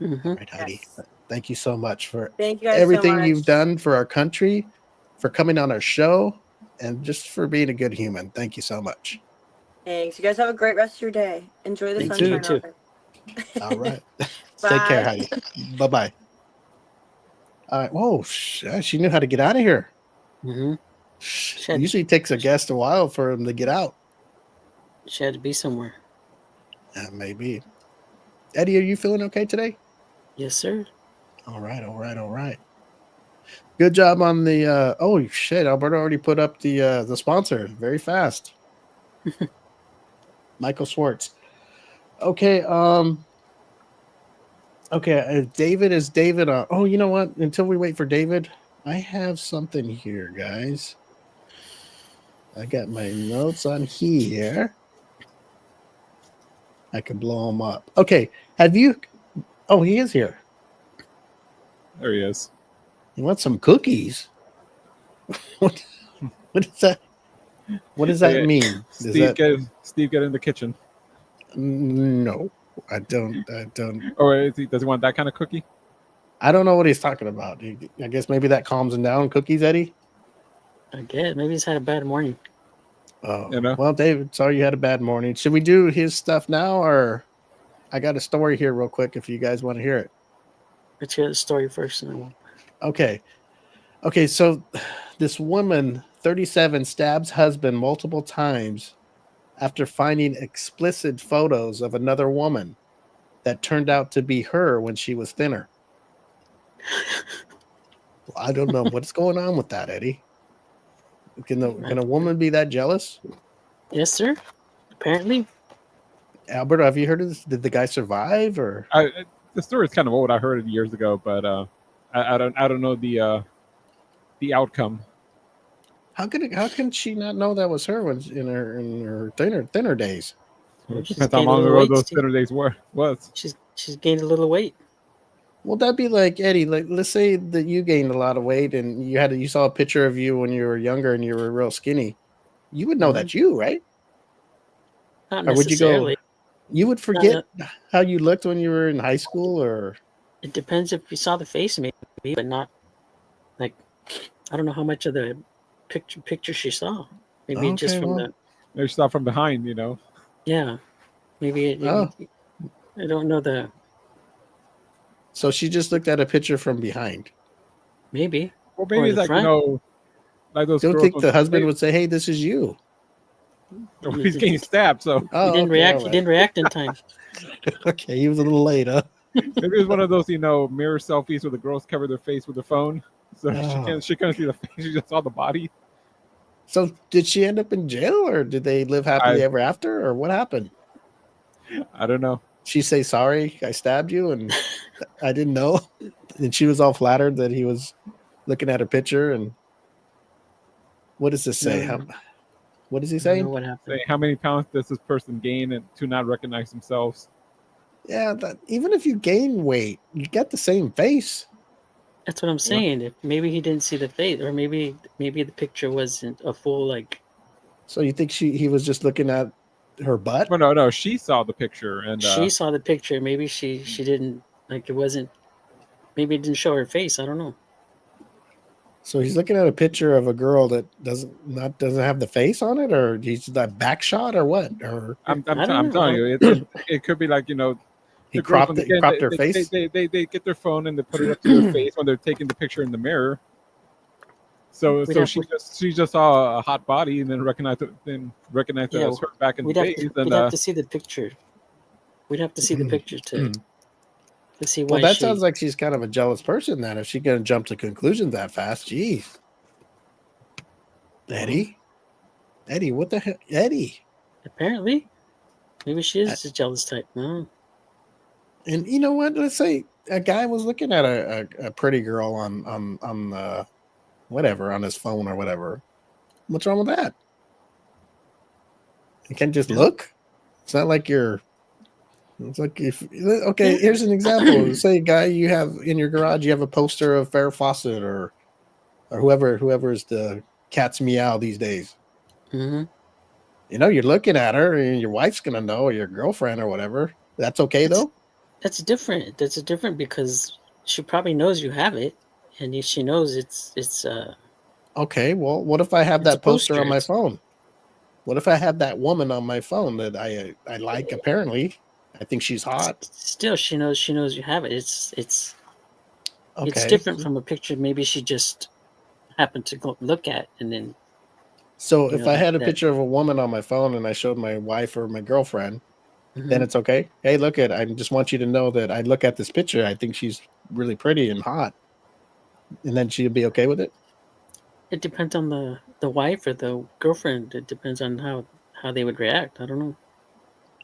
Mhm. All right, Heidi. Yes. Thank you so much for Thank you guys everything so much. you've done for our country, for coming on our show, and just for being a good human. Thank you so much. Thanks. You guys have a great rest of your day. Enjoy the Thank you. sunshine. You too. out there. All right. Take care, Bye. Heidi. Bye-bye. All right. Whoa, she knew how to get out of here. Hmm. It usually takes a guest a while for him to get out. She had to be somewhere. Yeah, maybe. Eddie, are you feeling okay today? Yes, sir. All right. Good job on the oh shit, Alberto already put up the sponsor very fast. Michael Schwartz. Okay, David is David oh, you know what? Until we wait for David, I have something here, guys. I got my notes on here. I can blow them up. Okay, oh, he is here. There he is. You want some cookies? What is that? What does that mean? Steve, get in the kitchen. No, I don't. Or does he want that kind of cookie? I don't know what he's talking about. I guess maybe that calms him down. Cookies, Eddie? I guess maybe he's had a bad morning. Oh, You know? well, David, sorry you had a bad morning. Should we do his stuff now, or I got a story here real quick if you guys want to hear it. Let's hear the story first. And then we'll... Okay, so this woman, 37, stabs husband multiple times after finding explicit photos of another woman that turned out to be her when she was thinner. Well, I don't know what's going on with that, Eddie. Can a woman be that jealous? Yes, sir. Apparently. Alberto, have you heard of this? Did the guy survive, or? The story is kind of old. I heard it years ago, but I don't know the outcome. How can she not know that was her when in her thinner days? It She's depends how gained a long little ago weight, those Steve. thinner days was. She's gained a little weight. Well, that'd be like Eddie. Like, let's say that you gained a lot of weight and you saw a picture of you when you were younger and you were real skinny. You would know that's you, right? Not Or would you go? necessarily. You would forget how you looked when you were in high school, or It depends if you saw the face, maybe, but not like I don't know how much of the picture she saw. Maybe just from the Maybe stop from behind, you know. yeah. Maybe I don't know the so she just looked at a picture from behind. maybe. Or Or maybe the it's like front. like those. Don't girls think when the husband they- would say, "Hey, this is you." He's getting stabbed, so Oh, He didn't okay, react. all He right. didn't react in time. Okay, he was a little late, huh? maybe it's one of those mirror selfies where the girls cover their face with their phone, so Oh. she couldn't see the face. She just saw the body. So, did she end up in jail, or did they live happily ever after, or what happened? I don't know. She say, "Sorry, I stabbed you, and I didn't know," and she was all flattered that he was looking at her picture. And what does this say? No. What is he I don't saying? know what happened. Say, how many pounds does this person gain and to not recognize themselves? Yeah, that even if you gain weight, you get the same face. That's what I'm saying. If maybe he didn't see the face, or maybe the picture wasn't a full like. So you think he was just looking at her butt. Well, no, she saw the picture, and She saw the picture. Maybe she didn't like it. Wasn't maybe it didn't show her face. I don't know. So he's looking at a picture of a girl that doesn't have the face on it, or he's that back shot, or what? Or I'm I don't know. telling you, it could be like he the girls when cropped her face. they get their phone and they put it up to their face when they're taking the picture in the mirror. So she just saw a hot body and then recognized it as her back in the days. We'd have to see the picture. We'd have to see the picture to see why. Well, that sounds like she's kind of a jealous person. Then, if she's going to jump to conclusions that fast, geez. Eddie, what the hell, Eddie? Apparently, maybe she is a jealous type. No. And you know what? Let's say a guy was looking at a pretty girl on whatever on his phone or whatever. What's wrong with that? You can't just look. It's not like you're. It's like here's an example. Say, a guy you have in your garage, you have a poster of Farrah Fawcett or whoever's the cat's meow these days. Mm-hmm. You know, you're looking at her, and your wife's gonna know, or your girlfriend or whatever. That's okay though. That's different. That's different because she probably knows you have it, and she knows it's. Okay, well, what if I have that poster on my phone? What if I have that woman on my phone that I like? Apparently, I think she's hot. Still, she knows you have it. It's okay. different from a picture. Maybe she just happened to go look at and then. So if I had a picture of a woman on my phone and I showed my wife or my girlfriend, then it's okay. Hey, look at! I just want you to know that I look at this picture. I think she's really pretty and hot, and then she'll be okay with it. It depends on the wife or the girlfriend. It depends on how they would react. I don't know.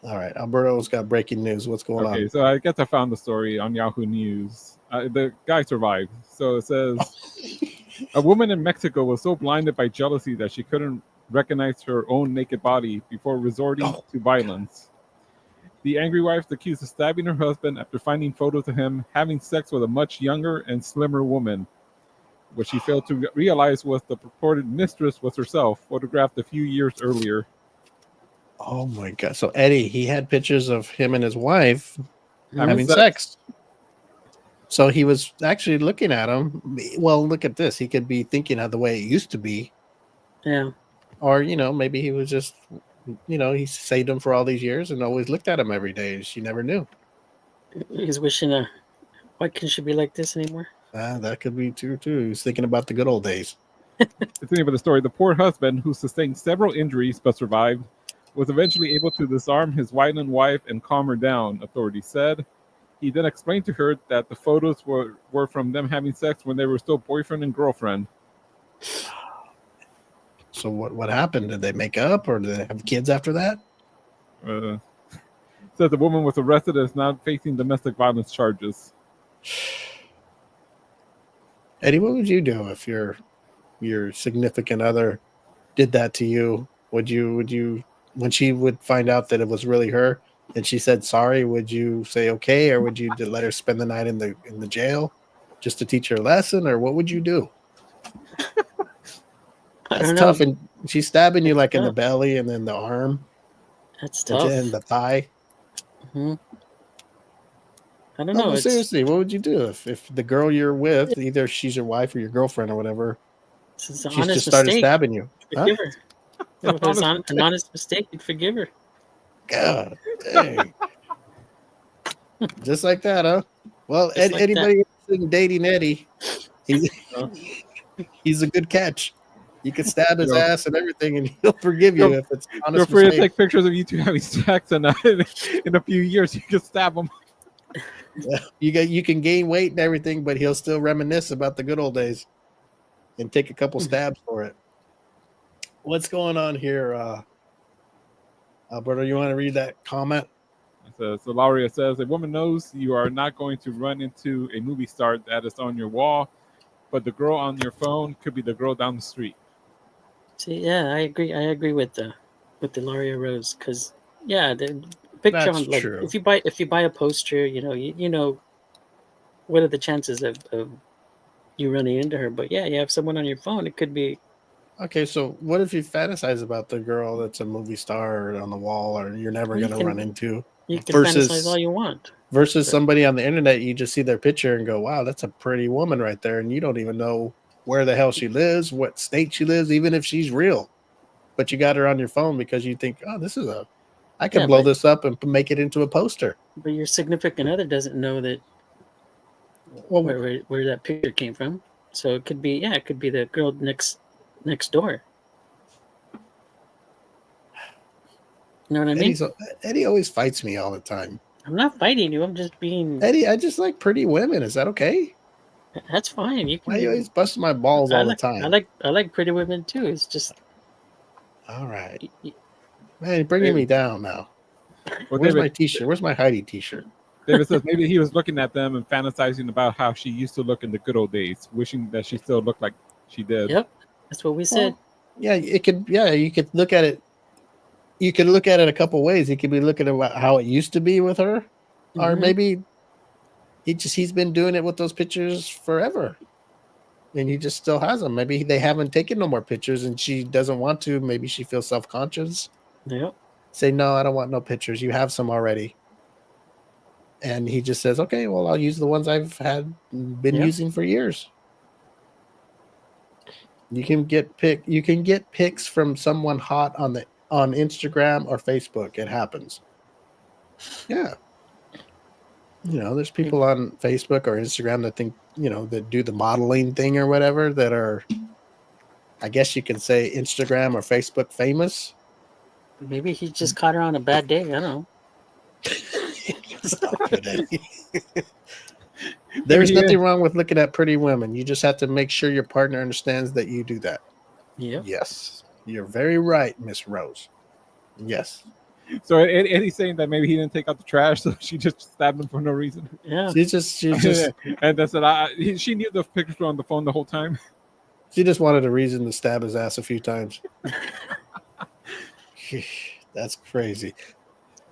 All right, Alberto's got breaking news. What's going on? Okay, so I guess I found the story on Yahoo News. The guy survived. So it says, a woman in Mexico was so blinded by jealousy that she couldn't recognize her own naked body before resorting to violence. The angry wife is accused of stabbing her husband after finding photos of him having sex with a much younger and slimmer woman. What she failed to realize was the purported mistress was herself, photographed a few years earlier. Oh my God. So Eddie, he had pictures of him and his wife having sex. So he was actually looking at him. Well, look at this. He could be thinking of the way it used to be. Yeah. Or, maybe he was just, he saved him for all these years and always looked at him every day. And she never knew. He's wishing, why can't she be like this anymore? That could be true, too. He's thinking about the good old days. Continue with the story. The poor husband, who sustained several injuries but survived, was eventually able to disarm his violent wife and calm her down, authorities said. He then explained to her that the photos were from them having sex when they were still boyfriend and girlfriend. So what happened? Did they make up or did they have kids after that? Says the woman was arrested and is now facing domestic violence charges. Eddie, what would you do if your significant other did that to you? Would you when she would find out that it was really her and she said sorry, would you say okay, or would you let her spend the night in the jail just to teach her a lesson, or what would you do? That's tough. And she's stabbing you like in the belly and then the arm. That's tough. And the thigh. Mm-hmm. I don't know. Seriously, what would you do if the girl you're with, either she's your wife or your girlfriend or whatever, she just started stabbing you? Forgive her. If it was an honest mistake, you'd forgive her. God, dang. Just like that, huh? Well, anybody dating Eddie, he's a good catch. You can stab his ass and everything, and he'll forgive you if it's honest. Feel free to take pictures of you two having sex, and in a few years you can stab him. Yeah, you can gain weight and everything, but he'll still reminisce about the good old days and take a couple stabs for it. What's going on here, Alberto? You want to read that comment? So Lauria says, a woman knows you are not going to run into a movie star that is on your wall, but the girl on your phone could be the girl down the street. See, yeah, I agree with the Lauria Rose, because the picture on, like, true. if you buy a poster, you know what are the chances of you running into her? But you have someone on your phone, it could be Okay, so what if you fantasize about the girl that's a movie star or on the wall, or you're never Well, you going to can- run into, You can fantasize all versus you want. versus But- somebody on the internet? You just see their picture and go, "Wow, that's a pretty woman right there," and you don't even know where the hell she lives, what state she lives, even if she's real. But you got her on your phone because you think, "Oh, I can Yeah, blow but- this up and make it into a poster." But your significant other doesn't know that Well, where that picture came from. So it could be the girl next door. You know what I mean? Eddie always fights me all the time. I'm not fighting you. I'm just being. Eddie, I just like pretty women. Is that okay? That's fine. You Why you can. always busting my balls all the I time? like pretty women too. It's just. All right, y- y- man, you're bringing me down now. Well, Where's my David, T-shirt? Where's my Heidi T-shirt? David says maybe he was looking at them and fantasizing about how she used to look in the good old days, wishing that she still looked like she did. Yep, that's what we said. Well, yeah, it could. Yeah, you could look at it. You could look at it a couple ways. You could be looking at how it used to be with her, or Mhm. maybe he's been doing it with those pictures forever, and he just still has them. Maybe they haven't taken no more pictures, and she doesn't want to. Maybe she feels self-conscious. Yep. Say no, I don't want no pictures. You have some already. And he just says, okay, well, I'll use the ones I've been Yeah. using for years. You can get pics from someone hot on Instagram or Facebook. It happens. Yeah. There's people on Facebook or Instagram that think, that do the modeling thing or whatever that are, I guess you can say, Instagram or Facebook famous. Maybe he just caught her on a bad day. I don't know. Stop it, Eddie. There's nothing wrong with looking at pretty women. You just have to make sure your partner understands that you do that. Yep. Yes. You're very right, Miss Rose. Yes. So Eddie's saying that maybe he didn't take out the trash, so she just stabbed him for no reason. Yeah. She just And that's it. She knew the pictures were on the phone the whole time. she just wanted a reason to stab his ass a few times. That's crazy.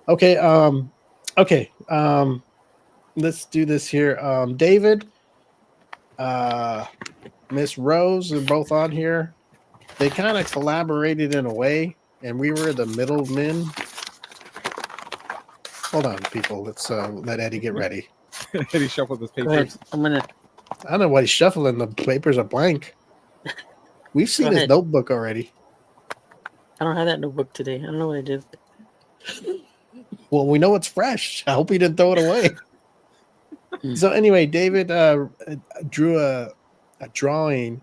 Okay, let's do this here. David, Miss Rose are both on here. They kind of collaborated in a way, and we were the middlemen. Hold on, people. Let's let Eddie get ready. Eddie shuffled his Go ahead. papers. I'm gonna. I don't know why he's shuffling. The papers are blank. We've seen Go his ahead. notebook already. I don't have that notebook today. I don't know what I did. Well, we know it's fresh. I hope he didn't throw it away. So anyway, David drew a drawing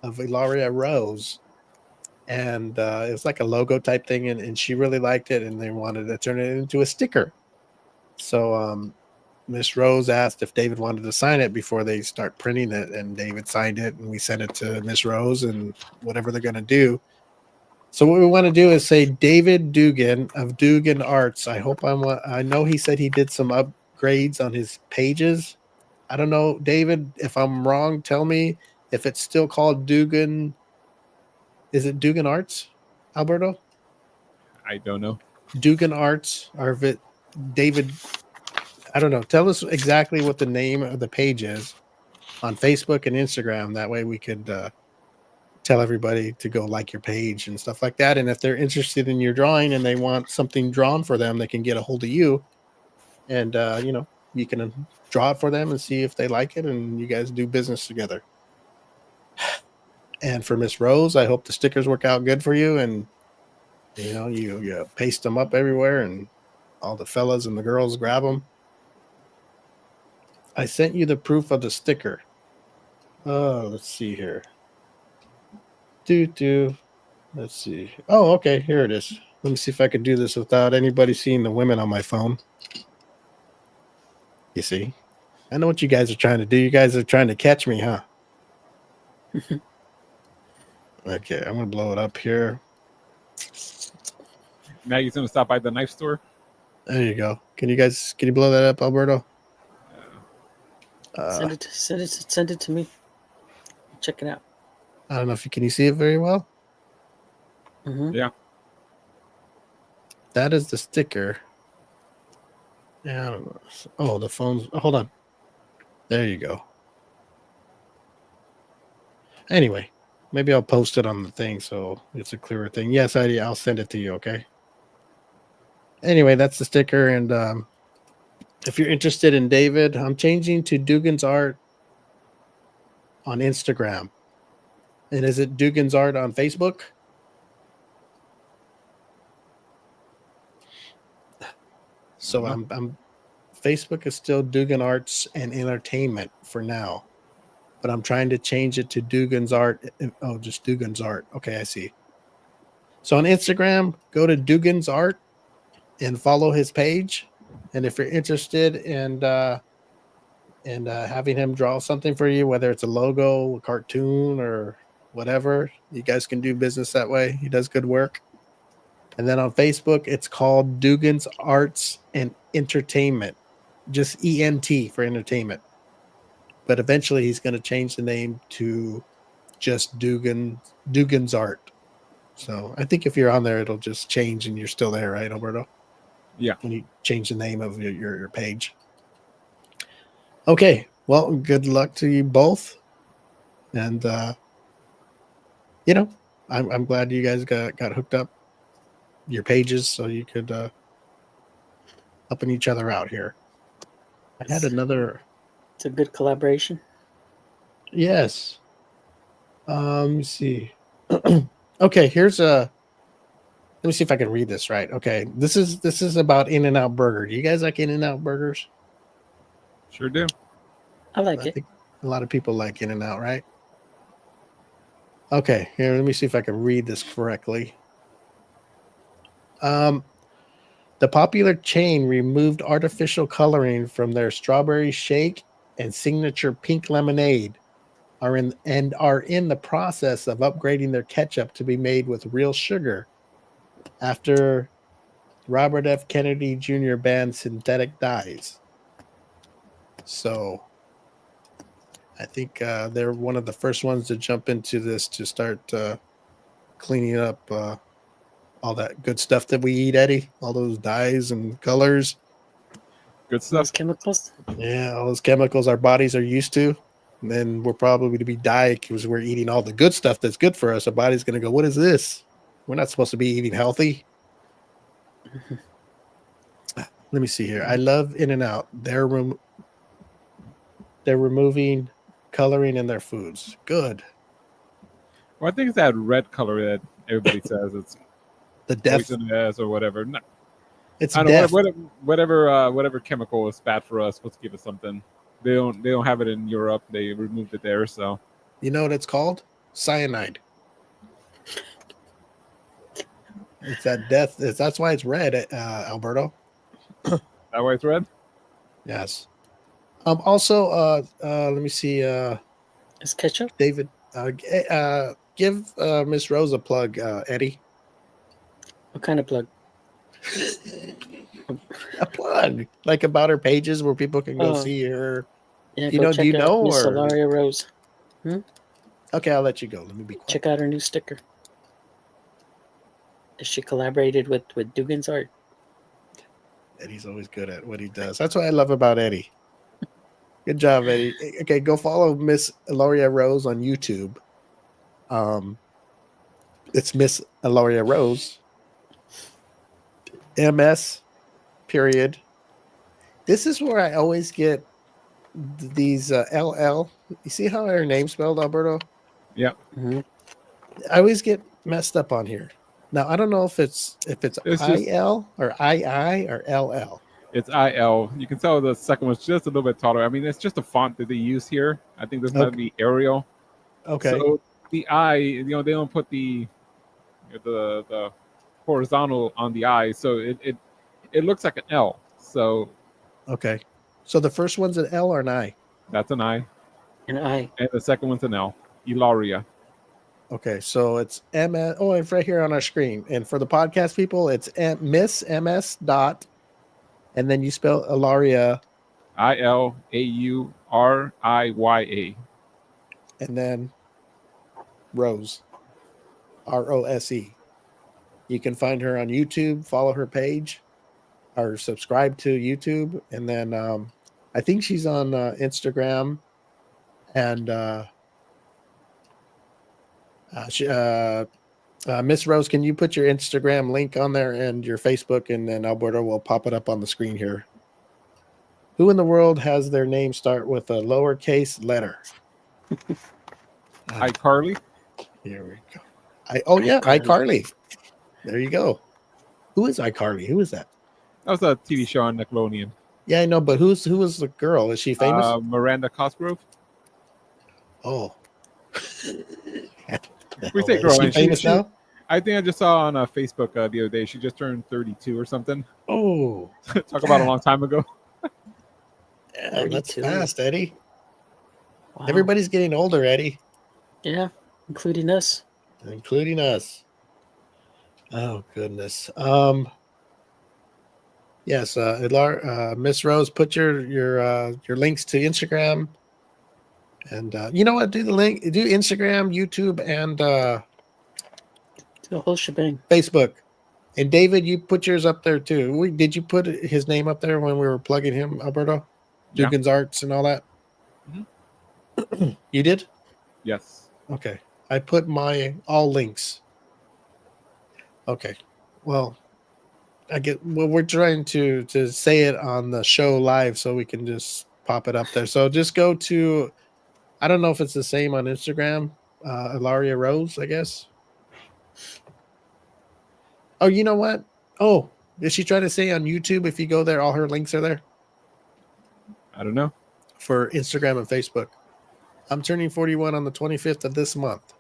of Ilaria Rose, and it was like a logo type thing, and she really liked it, and they wanted to turn it into a sticker. So Miss Rose asked if David wanted to sign it before they start printing it, and David signed it, and we sent it to Miss Rose and whatever they're going to do. So what we want to do is say David Dugan of Dugan Arts. I know he said he did some upgrades on his pages. I don't know, David, if I'm wrong, tell me if it's still called Dugan. Is it Dugan Arts, Alberto? I don't know. Dugan Arts, or if it David, I don't know. Tell us exactly what the name of the page is on Facebook and Instagram. That way we could tell everybody to go like your page and stuff like that. And if they're interested in your drawing and they want something drawn for them, they can get a hold of you, and you can draw it for them and see if they like it, and you guys do business together. And for Miss Rose, I hope the stickers work out good for you, and you paste them up everywhere, and all the fellas and the girls grab them. I sent you the proof of the sticker. Oh, let's see here. Let's see. Oh, okay, here it is. Let me see if I can do this without anybody seeing the women on my phone. You see? I know what you guys are trying to do. You guys are trying to catch me, huh? Okay, I'm gonna blow it up here. Maggie's gonna stop by the knife store. There you go. Can you blow that up, Alberto? Send it to me. Check it out. I don't know if can you see it very well? Mm-hmm. Yeah. That is the sticker. Yeah, I don't know. Oh, the phone's. Hold on. There you go. Anyway, Maybe I'll post it on the thing so it's a clearer thing. Yes, Heidi, I'll send it to you. Okay. Anyway, that's the sticker. And if you're interested in David, I'm changing to Dugan's Art on Instagram. And is it Dugan's Art on Facebook? So I'm Facebook is still Dugan Arts and Entertainment for now, but I'm trying to change it to Dugan's Art. Oh, just Dugan's Art. Okay, I see. So on Instagram, go to Dugan's Art and follow his page. And if you're interested in having him draw something for you, whether it's a logo, a cartoon, or whatever, you guys can do business that way. He does good work. And then on Facebook, it's called Dugan's Arts and Entertainment, just ENT for entertainment. But eventually, he's going to change the name to just Dugan's Art. So I think if you're on there, it'll just change and you're still there, right, Alberto? Yeah. When you change the name of your page. Okay. Well, good luck to you both. And, I'm glad you guys got hooked up your pages so you could helping each other out here. I had another. It's a good collaboration. Yes. Let me see. Okay, here's a. Let me see if I can read this right. Okay, this is about In-N-Out Burger. Do you guys like In-N-Out burgers? Sure do. I like I it. think a lot of people like In-N-Out, right? Okay, here, let me see if I can read this correctly. The popular chain removed artificial coloring from their strawberry shake and signature pink lemonade, are in the process of upgrading their ketchup to be made with real sugar after Robert F. Kennedy Jr. banned synthetic dyes. So I think they're one of the first ones to jump into this to start cleaning up all that good stuff that we eat, Eddie. All those dyes and colors. Good Those stuff. chemicals. Yeah, all those chemicals our bodies are used to. And then we're probably to be dying because we're eating all the good stuff that's good for us. Our body's going to go, what is this? We're not supposed to be eating healthy. Let me see here. I love In-N-Out. They're removing coloring in their foods. Good. Well, I think it's that red color that everybody says it's The death. poisonous or whatever. No, It's I don't know. death. Whatever chemical is bad for us, supposed to give us something. They don't have it in Europe. They removed it there. So You know what it's called? Cyanide. It's that death. That's why it's red, Alberto. that why it's red. Yes. Also, let me see. Is ketchup? David, give Miss Rose a plug, Eddie. What kind of plug? A plug, like about her pages where people can go Oh. see her. Yeah, You go know? check Do you out know? Miss Or Ilaria Rose. okay, I'll let you go. Let me be quiet. Check out her new sticker. She collaborated with Dugan's Art. Eddie's always good at what he does. That's what I love about Eddie. Good job, Eddie. Okay, go follow Miss Ilaria Rose on YouTube. It's Miss Ilaria Rose. MS. Period. This is where I always get these LL. You see how her name's spelled, Alberto? Yeah. Mm-hmm. I always get messed up on here. Now I don't know if it's It's just- IL or II or LL. It's IL. You can tell the second one's just a little bit taller. I mean, it's just a font that they use here. I think this might be Arial. Okay. So the I, they don't put the horizontal on the I, so it looks like an L. So Okay. So the first one's an L or an I? that's an I, And I. and the second one's an L. Ilaria. Okay. So it's MS. Oh, it's right here on our screen. And for the podcast people, it's Miss MS dot, and then you spell Ilaria, ILAURIYA. and then Rose, ROSE. You can find her on YouTube. Follow her page, or subscribe to YouTube, and then I think she's on Instagram and Miss Rose, can you put your Instagram link on there and your Facebook, and then Alberto will pop it up on the screen here. Who in the world has their name start with a lowercase letter? iCarly. Here we go. iCarly. iCarly. There you go. Who is iCarly? Who is that? That was a TV show on Nickelodeon. Yeah, I know, but who was the girl? Is she famous? Miranda Cosgrove. Oh. We say Is girl, she and famous now? I think I just saw on Facebook the other day. She just turned 32 or something. Oh. Talk about a long time ago. Yeah, that's 32. fast, Eddie. Wow. Everybody's getting older, Eddie, Yeah, including us. including us. Oh goodness. Yes, Miss Rose, put your links to Instagram, and you know what? Do Instagram, YouTube, and The whole shebang. Facebook. And David, you put yours up there too. Did you put his name up there when we were plugging him, Alberto? Yeah. Dugan's Arts and all that. Mhm. You did? Yes. Okay. I put my all links. Okay. Well, we're trying to say it on the show live so we can just pop it up there. So just go to, I don't know if it's the same on Instagram, Ilaria Rose, I guess. Oh, you know what? Oh, is she trying to say on YouTube, if you go there, all her links are there I don't know. for Instagram and Facebook? I'm turning 41 on the 25th of this month.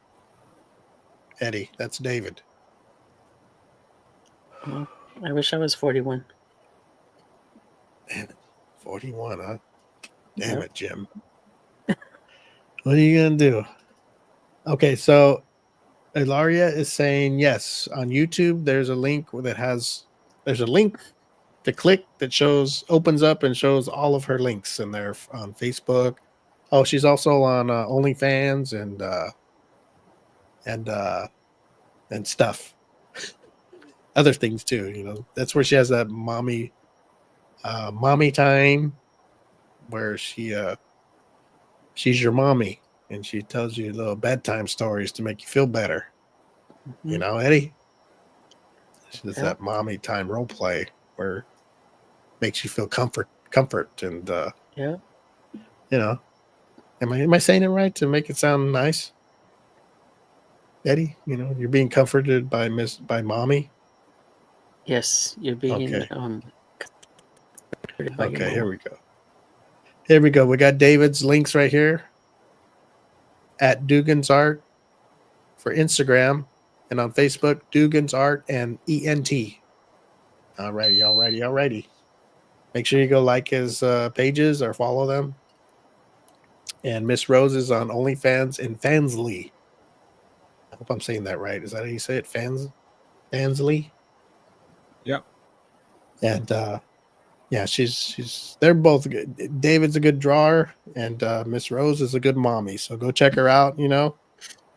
Eddie, that's David. Well, I wish I was 41. Damn it. 41, huh? Damn Yep. it, Jim. What are you going to do? Okay, so Ilaria is saying yes. On YouTube, there's a link there's a link to click that opens up and shows all of her links in there on Facebook. Oh, she's also on OnlyFans and stuff. Other things too, you know. That's where she has that mommy time where she's your mommy and she tells you little bedtime stories to make you feel better. You know, Eddie? She does that mommy time role play where it makes you feel comfort and Yeah. you know. Am I saying it right to make it sound nice? Eddie, you know, you're being comforted by mommy. Yes, you're being Okay. comforted by your Okay, here mama. we go. Here we go. We got David's links right here at Dugan's Art for Instagram and on Facebook, Dugan's Art and ENT. Alrighty. Make sure you go like his pages or follow them. And Miss Rose is on OnlyFans and Fansly. I hope I'm saying that right. Is that how you say it? Fansly? Yep. And yeah, they're both good. David's a good drawer, and Miss Rose is a good mommy. So go check her out, you know,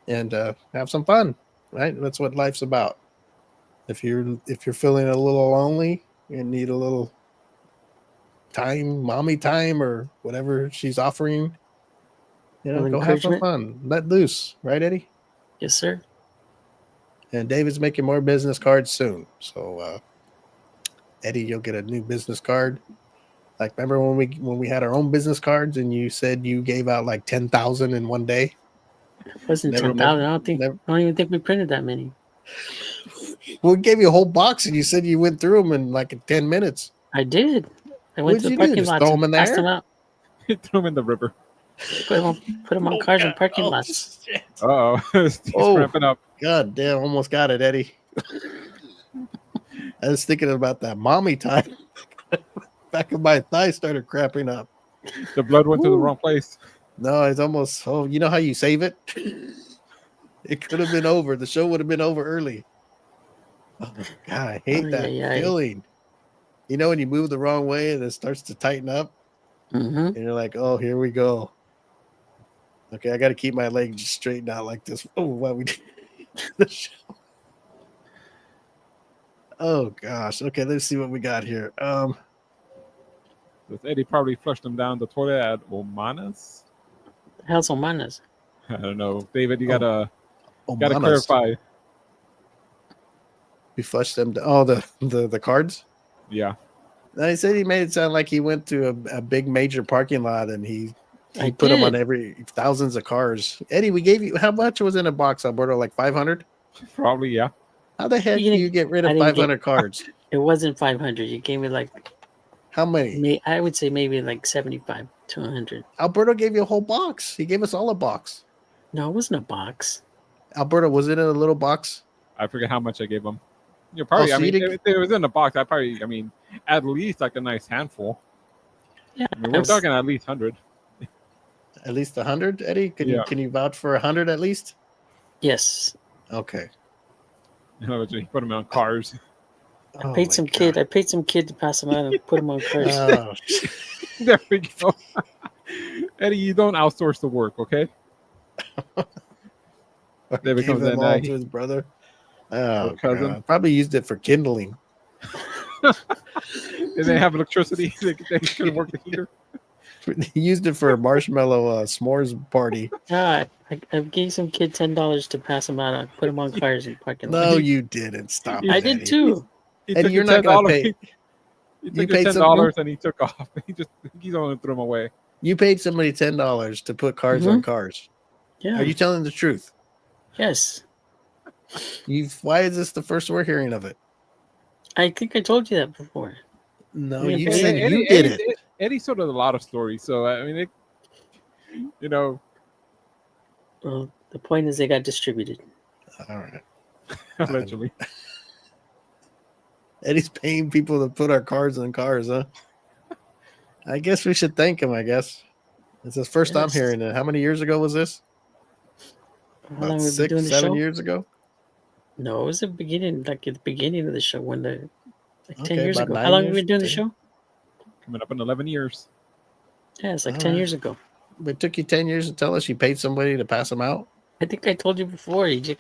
and have some fun. Right? That's what life's about. If you're feeling a little lonely and need a little time, mommy time, or whatever she's offering, you know, Little go have some encouragement. fun. Let loose, right, Eddie? Yes, sir. And David's making more business cards soon. So Eddie, you'll get a new business card. Like, remember when we had our own business cards and you said you gave out like 10,000 in one day? It wasn't Never- 10,000. never- I don't even think we printed that many. We gave you a whole box and you said you went through them in like 10 minutes. I did. I went What'd to the you do? parking Just lots throw 'em in and the passed air? them out. Threw him in the river. Put them on cars in parking lots. Shit. Uh-oh. He's Oh. cramping up. God damn, almost got it, Eddie. I was thinking about that mommy time. Back of my thigh started cramping up. The blood went to the wrong place. No, it's almost, you know how you save it? It could have been over. The show would have been over early. Oh, God, I hate that feeling. You know when you move the wrong way and it starts to tighten up? Mm-hmm. And you're like, oh, here we go. Okay, I got to keep my legs straightened out like this. Oh, while we do the show. Oh, gosh. Okay, let's see what we got here. Eddie probably flushed him down the toilet at Omanas. The hell's Omanas? I don't know. David, you got a Got to Omanas. clarify. We flushed them. Oh, the cards. Yeah. No, he said he made it sound like he went to a big major parking lot and he I put them on did. every thousands of cars. Eddie, we gave you how much was in a box, Alberto? Like 500? Probably, yeah. How the heck You do didn't- you get rid I of didn't get- 500 cards? It wasn't 500. You gave me like, How many? I would say maybe like 75 to 100. Alberto gave you a whole box. He gave us all a box. No, it wasn't a box. Alberto, was it in a little box? I forget how much I gave them. You probably, so I you mean, didn't- if it was in the box, I mean, at least like a nice handful. Yeah, I mean, we're talking at least 100. At least 100, Eddie? Yeah. Can you vouch for 100 at least? Yes. Okay. You know, you put them on cars. I Oh paid my some God. kid. I paid some kid to pass them out and put them on cars. Oh, There we go. Eddie, you don't outsource the work, okay? There gave becomes them that all night. to his brother. Oh, cousin. God. Probably used it for kindling. They didn't have electricity. They couldn't work the heater. He used it for a marshmallow s'mores party. Yeah, I gave some kid $10 to pass them out. I put them on cars in parking lot. No, you didn't. Stop I it, did Eddie. too. He Eddie, took you're your not going to $10. pay. He You took your paid $10 and he took off. He's only threw them away. You paid somebody $10 to put cards on cars. Yeah. Are you telling the truth? Yes. Why is this the first we're hearing of it? I think I told you that before. No, Yeah, you but said Eddie- you did Eddie- it. Eddie's sort of a lot of stories, so I mean, you know, Well, the point is they got distributed. All right. allegedly. Eddie's paying people to put our cards on cars, huh? I guess we should thank him, I guess. It's the first I'm Yes. hearing it. How many years ago was this? How About long have we been 6, doing the 7 show? years ago? No, it was the beginning, like at the beginning of the show when like 10 Okay, years about ago. 9 How long have years, we been doing the 10. show? Coming up in 11 years. Yeah, it's like All 10 right. years ago. It took you 10 years to tell us you paid somebody to pass them out? I think I told you before. You just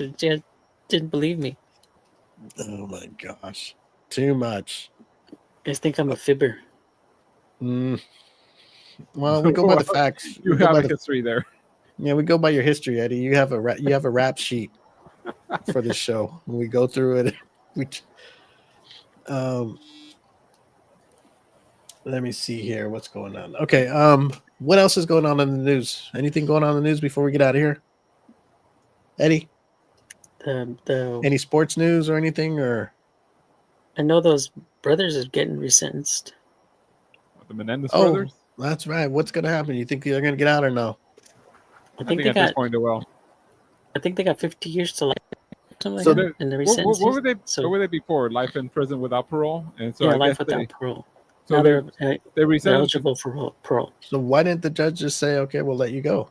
didn't believe me. Oh my gosh. Too much. You guys think I'm a fibber. Mm. Well, we go by the facts. You We go have by a the- history there. Yeah, we go by your history, Eddie. You have a rap sheet for this show. We go through it. We, let me see here what's going on. Okay, what else is going on in the news? Anything going on in the news before we get out of here? Eddie, The any sports news or anything? Or I know those brothers are getting resentenced. The Menendez Oh, brothers. that's right. What's going to happen? You think they're going to get out or no? I I think think at they this got. point they will. I think they got 50 years to life. Something So like that. And the What resentencing. were they? So what were they before? Life in prison without parole, and so yeah, I life guess without they, parole. so Now they they're they they're resent. eligible for parole. So why didn't the judge just say, "Okay, we'll let you go"?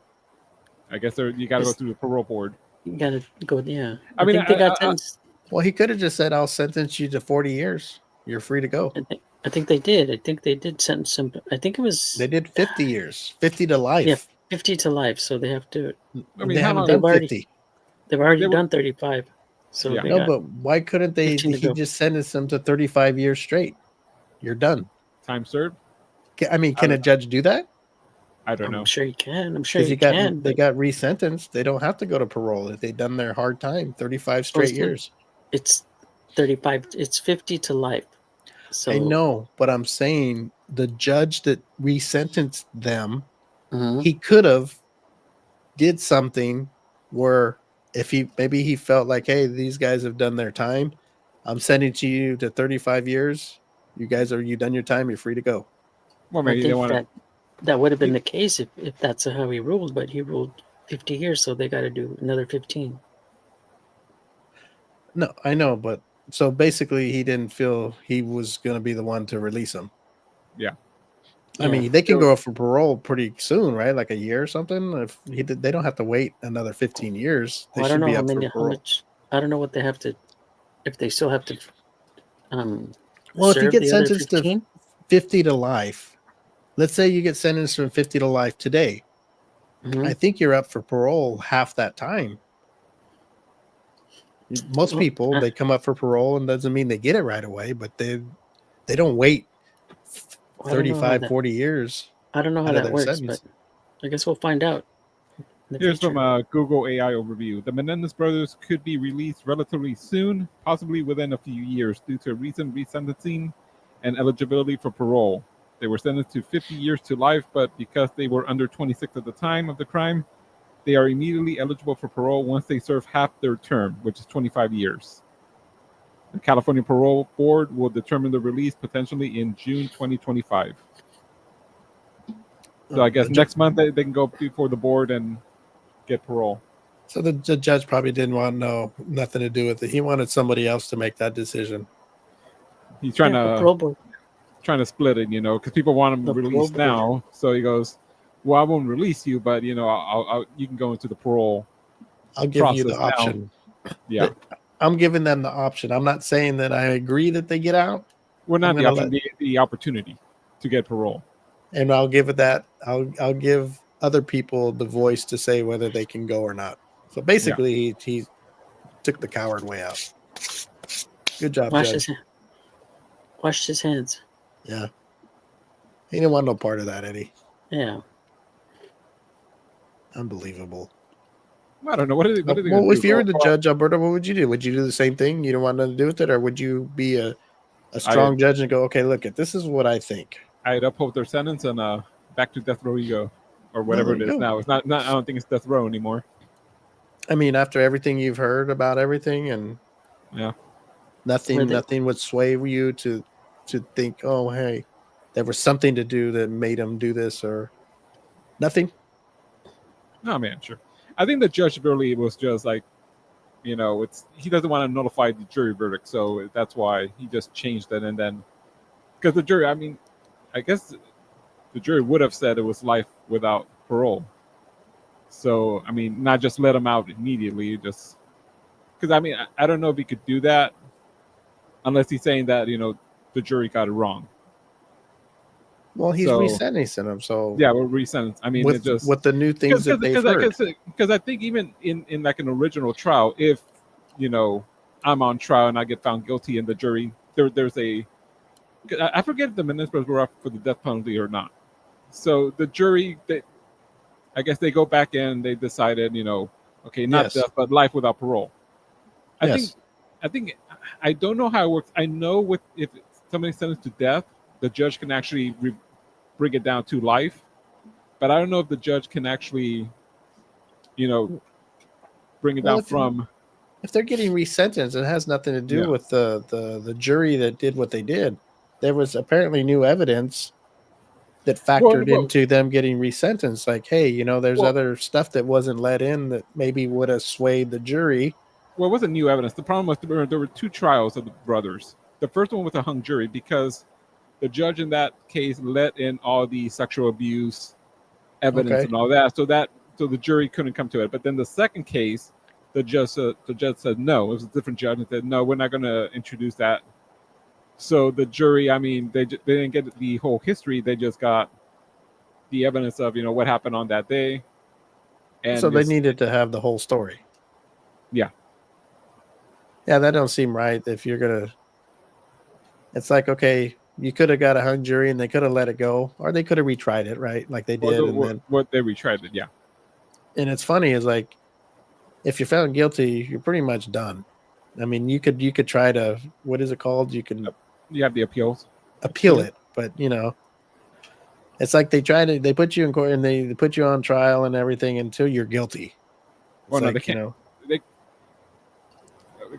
I guess you got to go Yes. through the parole board. You gotta go. Yeah, I mean, think they got sentenced. Well, he could have just said, "I'll sentence you to 40 years. You're free to go." I think they did. I think they did sentence him. I think it was They did 50 years, 50 to life. Yeah, 50 to life. So they have to. I mean, they how haven't long- done They've already- 50. They've already They were- done 35. So Yeah. they No, got, but why couldn't they? 15 to He go. just sentenced them to 35 years straight. You're done. Time served. I mean, can a judge do that? I don't know. I'm sure you can. I'm sure Because you can. they but got resentenced. They don't have to go to parole if they've done their hard time, 35 straight Mostly. years. It's 35. It's 50 to life. So I know, but I'm saying the judge that resentenced them, Mhm. he could have did something where if he felt like, hey, these guys have done their time, I'm sending you to 35 years. You done your time? You're free to go. Well, I maybe they think want to. that would have been the case if that's how he ruled. But he ruled 50 years, so they got to do another 15. No, I know, but so basically, he didn't feel he was going to be the one to release him. Yeah. I mean, they can go for parole pretty soon, right? Like a year or something. If they don't have to wait another 15 years. They Well, I don't should know be how up many. for How parole. much? I don't know what they have to. If they still have to. Well, if you serve get the other sentenced 15? to 50 to life, let's say you get sentenced from 50 to life today. Mhm. I think you're up for parole half that time. Most Well, people, they come up for parole and doesn't mean they get it right away, but they don't wait I don't know how 35, that- 40 years. I don't know how out of that their works, sentence. but I guess we'll find out. in the Here's future. from Google AI overview. The Menendez brothers could be released relatively soon, possibly within a few years, due to recent resentencing and eligibility for parole. They were sentenced to 50 years to life, but because they were under 26 at the time of the crime, they are immediately eligible for parole once they serve half their term, which is 25 years. The California Parole Board will determine the release potentially in June 2025. So I guess next month they can go before the board and get parole. So the judge probably didn't want nothing to do with it. He wanted somebody else to make that decision. He's trying the to parole board. split it, because people want him The parole released board. now. So he goes, "Well, I won't release you, but I'll you can go into the parole. I'll give you the process now." option. Yeah, I'm giving them the option. I'm not saying that I agree that they get out, well, not I'm the gonna option, the opportunity to get parole. and I'll give it that. I'll give other people the voice to say whether they can go or not. So basically, he took the coward way out. Good job, Judge. Washed his hands. Yeah, he didn't want no part of that, Eddie. Yeah. Unbelievable. I don't know what are they Well, gonna if do? you were the judge, Alberto, what would you do? Would you do the same thing? You don't want nothing to do with it, or would you be a strong judge and go, okay, look, this is what I think. I'd uphold their sentence and back to death row you go, or whatever it is now. It's not. I don't think it's death row anymore. I mean, after everything you've heard about everything, and nothing would sway you to think, oh, hey, there was something to do that made him do this, or nothing. No, man, sure. I think the judge really was just like, he doesn't want to nullify the jury verdict, so that's why he just changed it. And then, because the jury, I mean, I guess the jury would have said it was life without parole. So, I mean, not just let him out immediately, just because, I mean, I don't know if he could do that unless he's saying that, the jury got it wrong. Well, he's resentencing him, so yeah, we're resentenced. I mean, with the new things that they've heard. Because I think even in like an original trial, if I'm on trial and I get found guilty, and the jury there's a, I forget if the ministers were up for the death penalty or not. So the jury, I guess they go back in, they decided, okay, not death, but life without parole. I think I don't know how it works. I know if somebody's sentenced to death, the judge can actually bring it down to life, but I don't know if the judge can actually, bring it down from. If they're getting resentenced, it has nothing to do with the jury that did what they did. There was apparently new evidence that factored into them getting resentenced. Like, hey, there's other stuff that wasn't let in that maybe would have swayed the jury. Well, it wasn't new evidence. The problem was there were two trials of the brothers. The first one was a hung jury because the judge in that case let in all the sexual abuse evidence and all that, so the jury couldn't come to it. But then the second case, the judge said no. It was a different judge and said no, we're not going to introduce that. So the jury, I mean, they didn't get the whole history. They just got the evidence of what happened on that day. And so they needed to have the whole story. Yeah. Yeah, that don't seem right. If you're gonna, it's like, okay, you could have got a hung jury and they could have let it go, or they could have retried it, right? Like they did. They retried it, yeah. And it's funny is like, if you're found guilty, you're pretty much done. I mean, you could try to, what is it called? You have the appeals. Appeal it, but it's like they put you in court and they put you on trial and everything until you're guilty. Well, no, they can't. They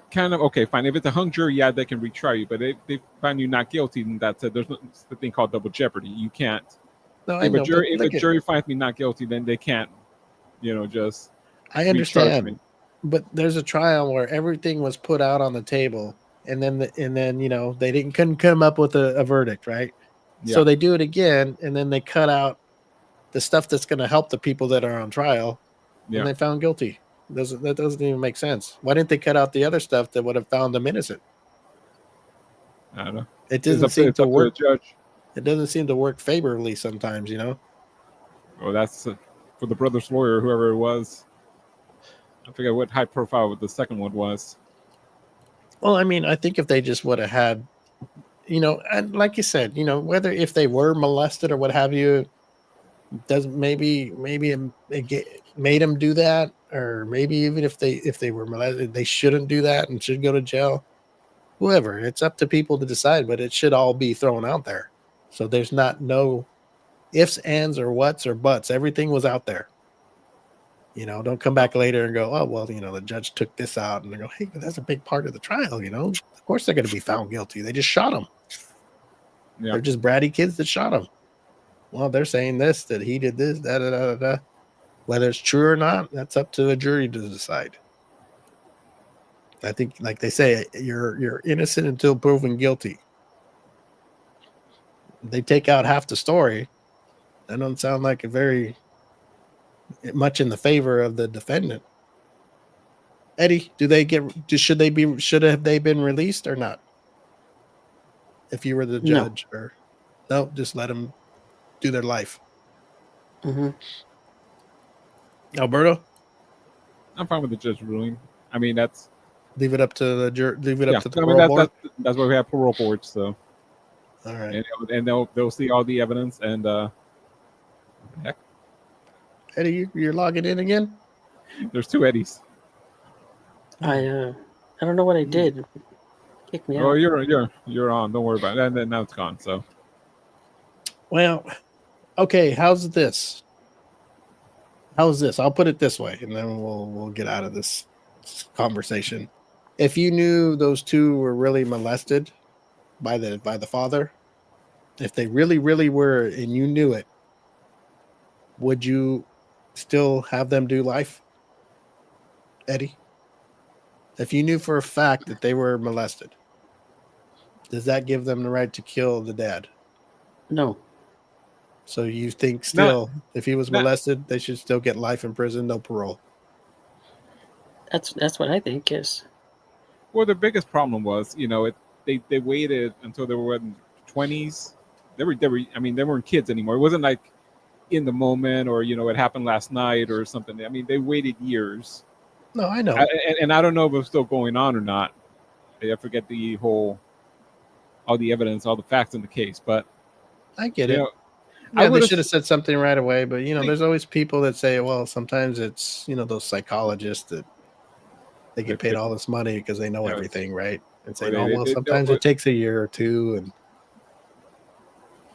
kind of, okay, fine. If it's a hung jury, yeah, they can retry you, but they find you not guilty, and that's it. There's the thing called double jeopardy. You can't. No, if a jury finds me not guilty, then they can't. Just. I understand, but there's a trial where everything was put out on the table, and then they couldn't come up with a verdict, right? Yeah. So they do it again, and then they cut out the stuff that's going to help the people that are on trial, and they found guilty. That doesn't even make sense. Why didn't they cut out the other stuff that would have found them innocent? I don't know. It doesn't seem to work. It doesn't seem to work favorably sometimes, Well, that's for the brother's lawyer, whoever it was. I forget what high profile the second one was. Well, I mean, I think if they just would have had, and like you said, whether if they were molested or what have you, Doesn't maybe made him do that, or maybe even if they were molested, they shouldn't do that and should go to jail. Whoever, it's up to people to decide, but it should all be thrown out there. So there's not no ifs, ands, or whats or buts. Everything was out there. Don't come back later and go, oh well, the judge took this out, and they go, hey, but that's a big part of the trial. Of course they're going to be found guilty. They just shot him. Yeah. They're just bratty kids that shot him. Well, they're saying this, that he did this, da da da da. Whether it's true or not, that's up to a jury to decide. I think, like they say, you're innocent until proven guilty. They take out half the story. That doesn't sound like a very much in the favor of the defendant. Eddie, should have they been released or not? If you were the judge, or no, just let them do their life. Mm-hmm. Alberto, I'm fine with the judge ruling. I mean, that's leave it up to the leave it up to the I mean, parole board. that's why we have parole boards. So, All right, and they'll see all the evidence and heck, Eddie, you're logging in again. there's two Eddies. I don't know what I did. Kick me out. Oh, you're on. Don't worry about it. And then now it's gone. So, Well, okay. How's this? I'll put it this way, and then we'll get out of this conversation. If you knew those two were really molested by the father, if they really, really were, and you knew it, would you still have them do life, Eddie? If you knew for a fact that they were molested, does that give them the right to kill the dad? No. So you think still, if he was molested, they should still get life in prison, no parole? That's what I think. Yes. well, the biggest problem was, they waited until they were in 20s. They were. I mean, they weren't kids anymore. It wasn't like in the moment, or it happened last night or something. I mean, they waited years. No, I know. And I don't know if it's still going on or not. I forget all the evidence, all the facts in the case, but I get it. I They should have said something right away, but there's always people that say, well, sometimes it's those psychologists that they get paid all this money because they know everything, right? And say, sometimes it takes a year or two,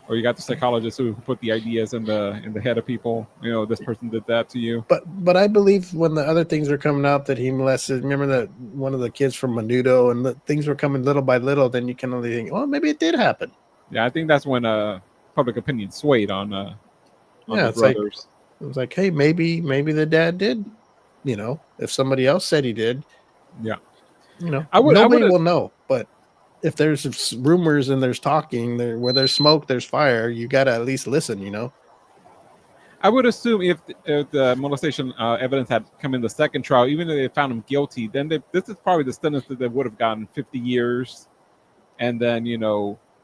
or you got the psychologists who put the ideas in the head of people. This person did that to you. But I believe when the other things were coming out that he molested, remember that one of the kids from Menudo, and the things were coming little by little, then you can only think, well, maybe it did happen. Yeah, I think that's when public opinion swayed on the brothers. It was like, hey, maybe the dad did. If somebody else said he did, nobody will know. But if there's rumors and there's talking, where there's smoke, there's fire. You got to at least listen. I would assume if the molestation evidence had come in the second trial, even if they found him guilty, then this is probably the sentence that they would have gotten 50 years, and then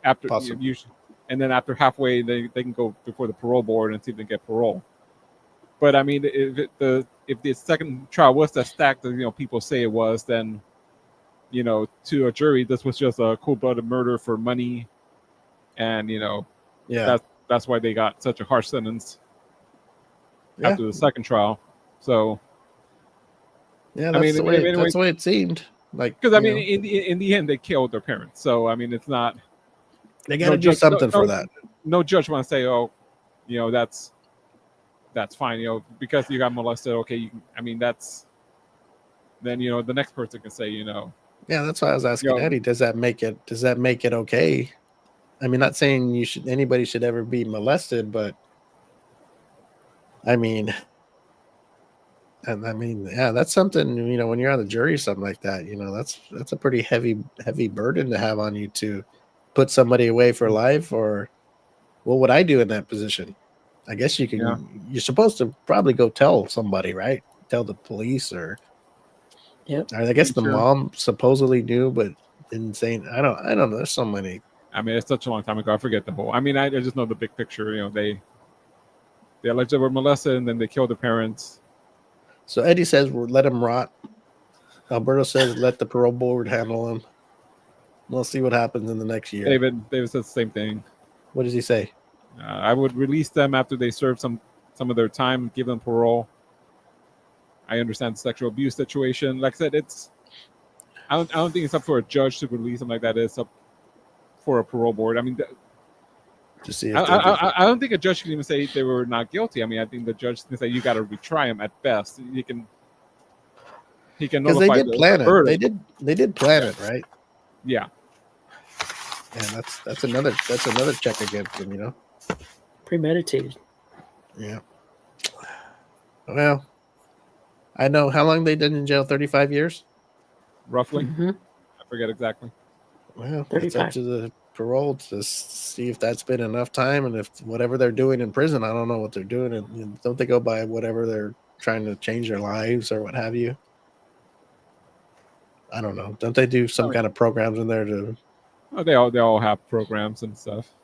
after and then after halfway they can go before the parole board and see if they get parole. But I mean, if the second trial was that stacked that people say it was, then to a jury this was just a cold-blooded murder for money, and that's why they got such a harsh sentence after the second trial. So that's the way it seemed. Like, because I mean, in the end they killed their parents. So I mean, it's not. They got to do something for that. No judge want to say, oh, that's fine, because you got molested. Okay, I mean that's. Then the next person can say, Yeah, that's why I was asking Eddie. Does that make it okay? I mean, not saying anybody should ever be molested, but I mean, that's something. When you're on the jury or something like that, that's a pretty heavy burden to have on you to put somebody away for life. Or what would I do in that position? I guess you can. Yeah. You're supposed to probably go tell somebody, right? Tell the police, or I guess the mom supposedly knew, but didn't say. I don't know. There's so many. I mean, it's such a long time ago. I forget the whole. I mean, I just know the big picture. They allegedly were molested, and then they killed their parents. So Eddie says, "Let him rot." Alberto says, "Let the parole board handle him." We'll see what happens in the next year. David said the same thing. What does he say? I would release them after they serve some of their time, give them parole. I understand the sexual abuse situation. Like I said, it's I don't think it's up for a judge to release them like that. It's up for a parole board. I mean, To see if they do. I don't think a judge can even say they were not guilty. I mean, I think the judge can say you got to retry them at best. He can Because nullify they did plan it. verdict. They did plan it, right? Yeah. And that's another check against them, you know. Premeditated. Yeah. Well, I know how long they did in jail. 35 years. Roughly. Mm-hmm. I forget exactly. Well, it's up 35. to the parole to see if that's been enough time, and if whatever they're doing in prison, I don't know what they're doing, and don't they go by whatever they're trying to change their lives or what have you? I don't know. Don't they do some kind of programs in there to? Oh, they all have programs and stuff.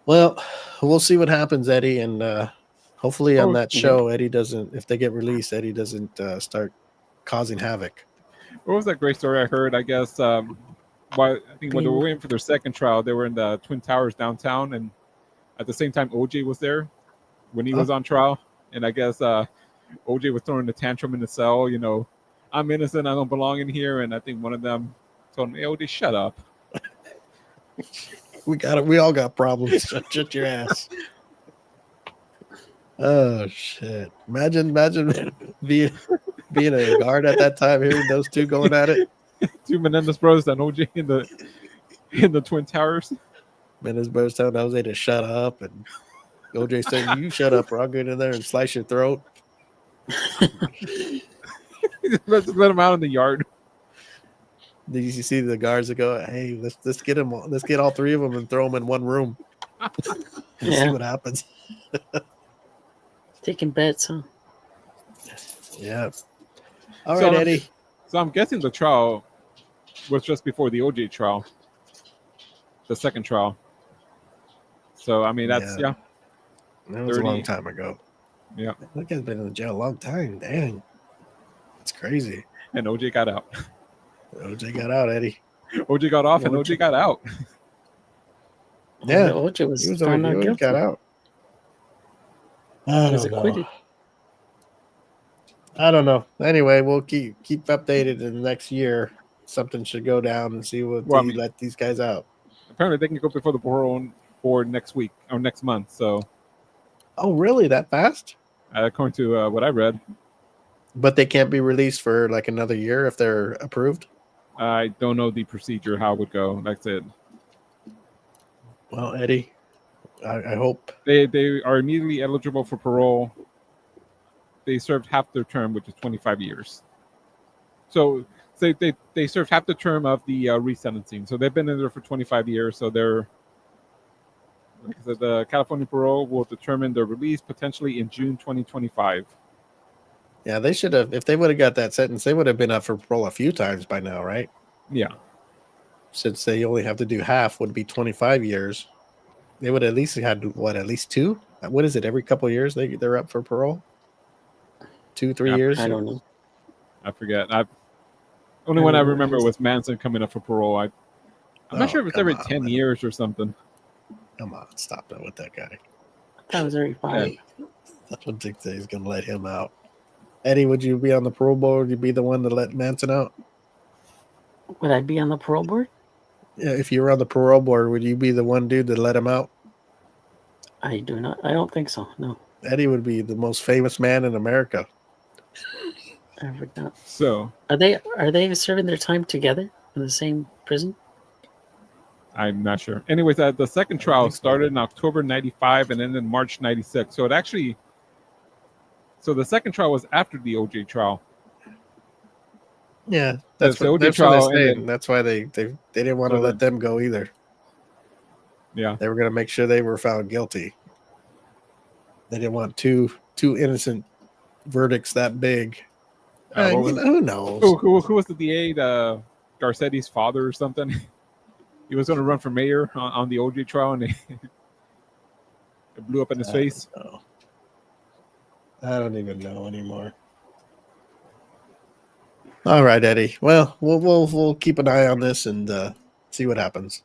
Well, we'll see what happens, Eddie, and hopefully on Oh, that show, Eddie doesn't. If they get released, Eddie doesn't start causing havoc. What was that great story I heard? I guess I think when they were waiting for their second trial, they were in the Twin Towers downtown, and at the same time, OJ was there when he was on trial. And I guess OJ was throwing a tantrum in the cell. You know, I'm innocent. I don't belong in here. And I think one of them told him, "Hey, OJ, shut up." We got it. We all got problems. Shut your ass. Oh shit! Imagine being a guard at that time, hearing those two going at it. Two Menendez brothers and OJ in the Twin Towers. Menendez brothers telling OJ to shut up, and OJ saying, "You shut up, or I'll get in there and slice your throat." Let him out in the yard. Did you see the guards that go, "Hey, let's get them. Let's get all three of them and throw them in one room. See what happens." Taking bets, huh? Yeah. All right, Eddie. So I'm guessing the trial was just before the OJ trial, the second trial. So I mean, that's That was 30. a long time ago. Yeah. That guy's been in the jail a long time. Dang, it's crazy. And OJ got out. OJ got out, Eddie. OJ got off, and OJ got out. Yeah, OJ was he was found already not guilty. got out. He was acquitted. I don't know. Anyway, we'll keep updated in the next year. Something should go down and see what let these guys out. Apparently, they can go before the parole board next week or next month. So, oh, really? That fast? According to what I read, but they can't be released for like another year if they're approved. I don't know the procedure how it would go. Like I said, well, Eddie, I hope they are immediately eligible for parole. They served half their term, which is 25 years. So they served half the term of the resentencing. So they've been in there for 25 years. So they're, like I said, the California parole will determine their release potentially in June 2025. Yeah, they should have. If they would have got that sentence, they would have been up for parole a few times by now, right? Yeah. Since they only have to do half, would be 25 years. They would at least had at least two? What is it? Every couple of years they're up for parole? 2-3 years? I don't know. I forget. Only one I remember was Manson coming up for parole. I'm not sure if it's every 10 years or something. Come on, stop that with that guy. That was every 5. I don't think that he's going to let him out. Eddie, would you be on the parole board? Would you be the one to let Manson out? Would I be on the parole board? Yeah, if you were on the parole board, would you be the one dude to let him out? I do not. I don't think so. No. Eddie would be the most famous man in America. I forgot. So Are they serving their time together in the same prison? I'm not sure. Anyways, the second trial started in October 95 and ended in March 96. So the second trial was after the OJ trial. Yeah, that's the what OJ trial they're saying. ended. That's why they didn't want to let them go either. Yeah, they were going to make sure they were found guilty. They didn't want two innocent verdicts that big. Who knows? Who was the DA? Garcetti's father or something? He was going to run for mayor on the OJ trial, and it blew up in his face. I don't even know anymore. All right, Eddie. Well, we'll keep an eye on this and see what happens.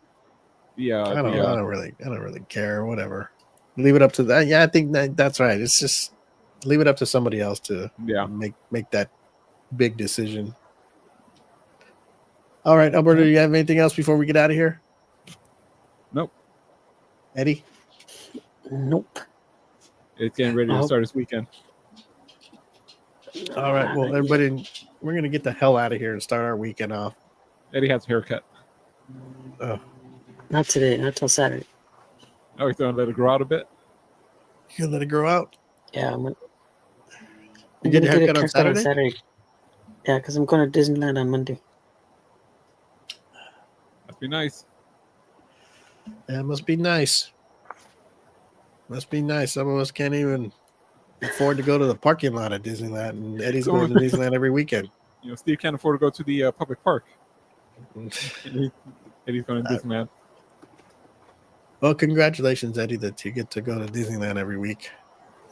I don't really care. Whatever. Leave it up to that. Yeah, I think that's right. It's just leave it up to somebody else to make that big decision. All right, Alberto, do you have anything else before we get out of here? Nope. Eddie? Nope. It's getting ready to start this weekend. All right. Well, everybody, we're going to get the hell out of here and start our weekend off. Eddie has a haircut. Oh, Not today. Not till Saturday. Oh, he's going to let it grow out a bit? you going to let it grow out? Yeah, I'm You gonna get a get haircut on haircut Saturday? Yeah, because I'm going to Disneyland on Monday. Must be nice. That must be nice. Must be nice. Some of us can't even afford to go to the parking lot at Disneyland, and Eddie's going to Disneyland every weekend. You know, Steve can't afford to go to the public park. Eddie's going to Disneyland. Well, congratulations, Eddie, that you get to go to Disneyland every week.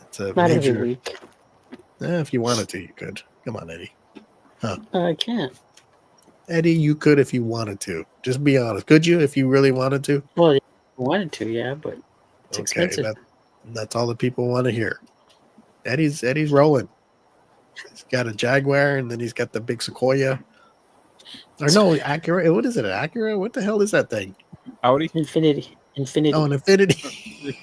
It's a Not major. every week. If you wanted to, you could. Come on, Eddie. I can't. Eddie, you could if you wanted to. Just be honest. Could you if you really wanted to? Well, I wanted to, yeah, but it's expensive. That's all the people want to hear. Eddie's rolling. He's got a Jaguar, and then he's got the big Sequoia. Or no, Acura. What is it? An Acura? What the hell is that thing? Audi? Infinity. Oh, an Infinity.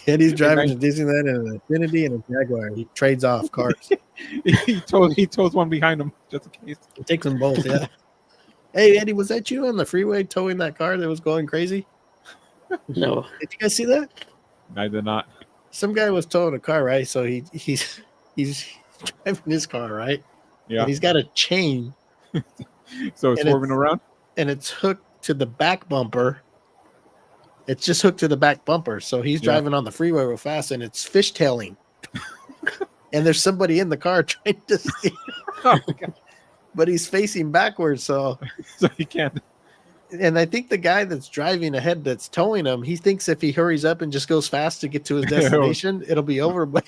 Eddie's driving to Disneyland in an Infinity and a Jaguar. He trades off cars. he tows one behind him just in case. He takes them both, yeah. Hey, Eddie, was that you on the freeway towing that car that was going crazy? No. Did you guys see that? I did not. Some guy was towing a car, right? So he's driving his car, right? Yeah. And he's got a chain. So it's swerving around? And it's hooked to the back bumper. It's just hooked to the back bumper. So he's driving on the freeway real fast, and it's fishtailing. And there's somebody in the car trying to steer. Oh, my God. But he's facing backwards, so he can't. And I think the guy that's driving ahead that's towing him, he thinks if he hurries up and just goes fast to get to his destination, it'll be over. But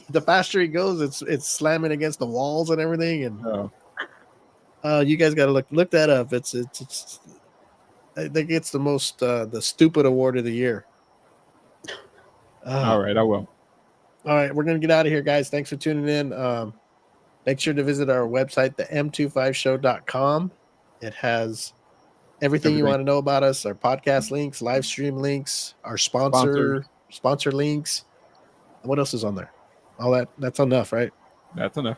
the faster he goes, it's slamming against the walls and everything. And you guys got to look that up. It's I think it's the most the stupid award of the year. All right, I will. All right, we're gonna get out of here, guys. Thanks for tuning in. Make sure to visit our website, the m25show.com. It has everything you want to know about us, our podcast links, live stream links, our sponsor links. What else is on there? All that's enough, right? That's enough.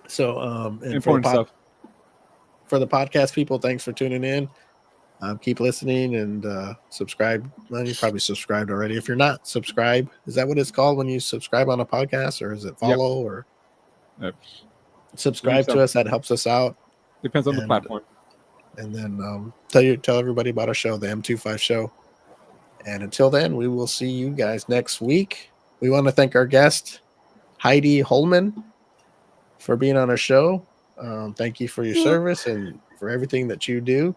So and important stuff. For the podcast people, thanks for tuning in. Keep listening and subscribe. Well, you probably subscribed already. If you're not, subscribe. Is that what it's called when you subscribe on a podcast, or is it follow or subscribe to us? That helps us out. Depends on the platform. And then tell everybody about our show, the M25 Show. And until then, we will see you guys next week. We want to thank our guest, Heidi Holman, for being on our show. Thank you for your service and for everything that you do.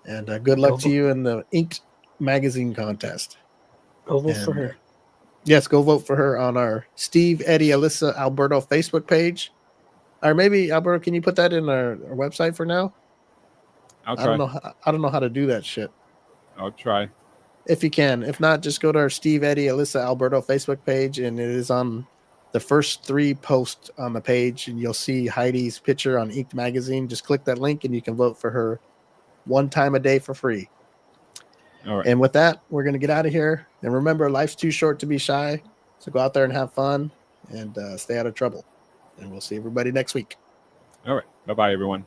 And good luck to you in the Inked magazine contest. Go vote for her. Yes, go vote for her on our Steve, Eddie, Alyssa, Alberto Facebook page. Or maybe, Alberto, can you put that in our website for now? I'll try. I don't know how to do that shit. I'll try. If you can. If not, just go to our Steve, Eddie, Alyssa, Alberto Facebook page, and it is on the first 3 posts on the page, and you'll see Heidi's picture on Inked magazine. Just click that link, and you can vote for her 1 time a day for free. All right. And with that, we're going to get out of here. And remember, life's too short to be shy. So go out there and have fun and stay out of trouble. And we'll see everybody next week. All right. Bye-bye, everyone.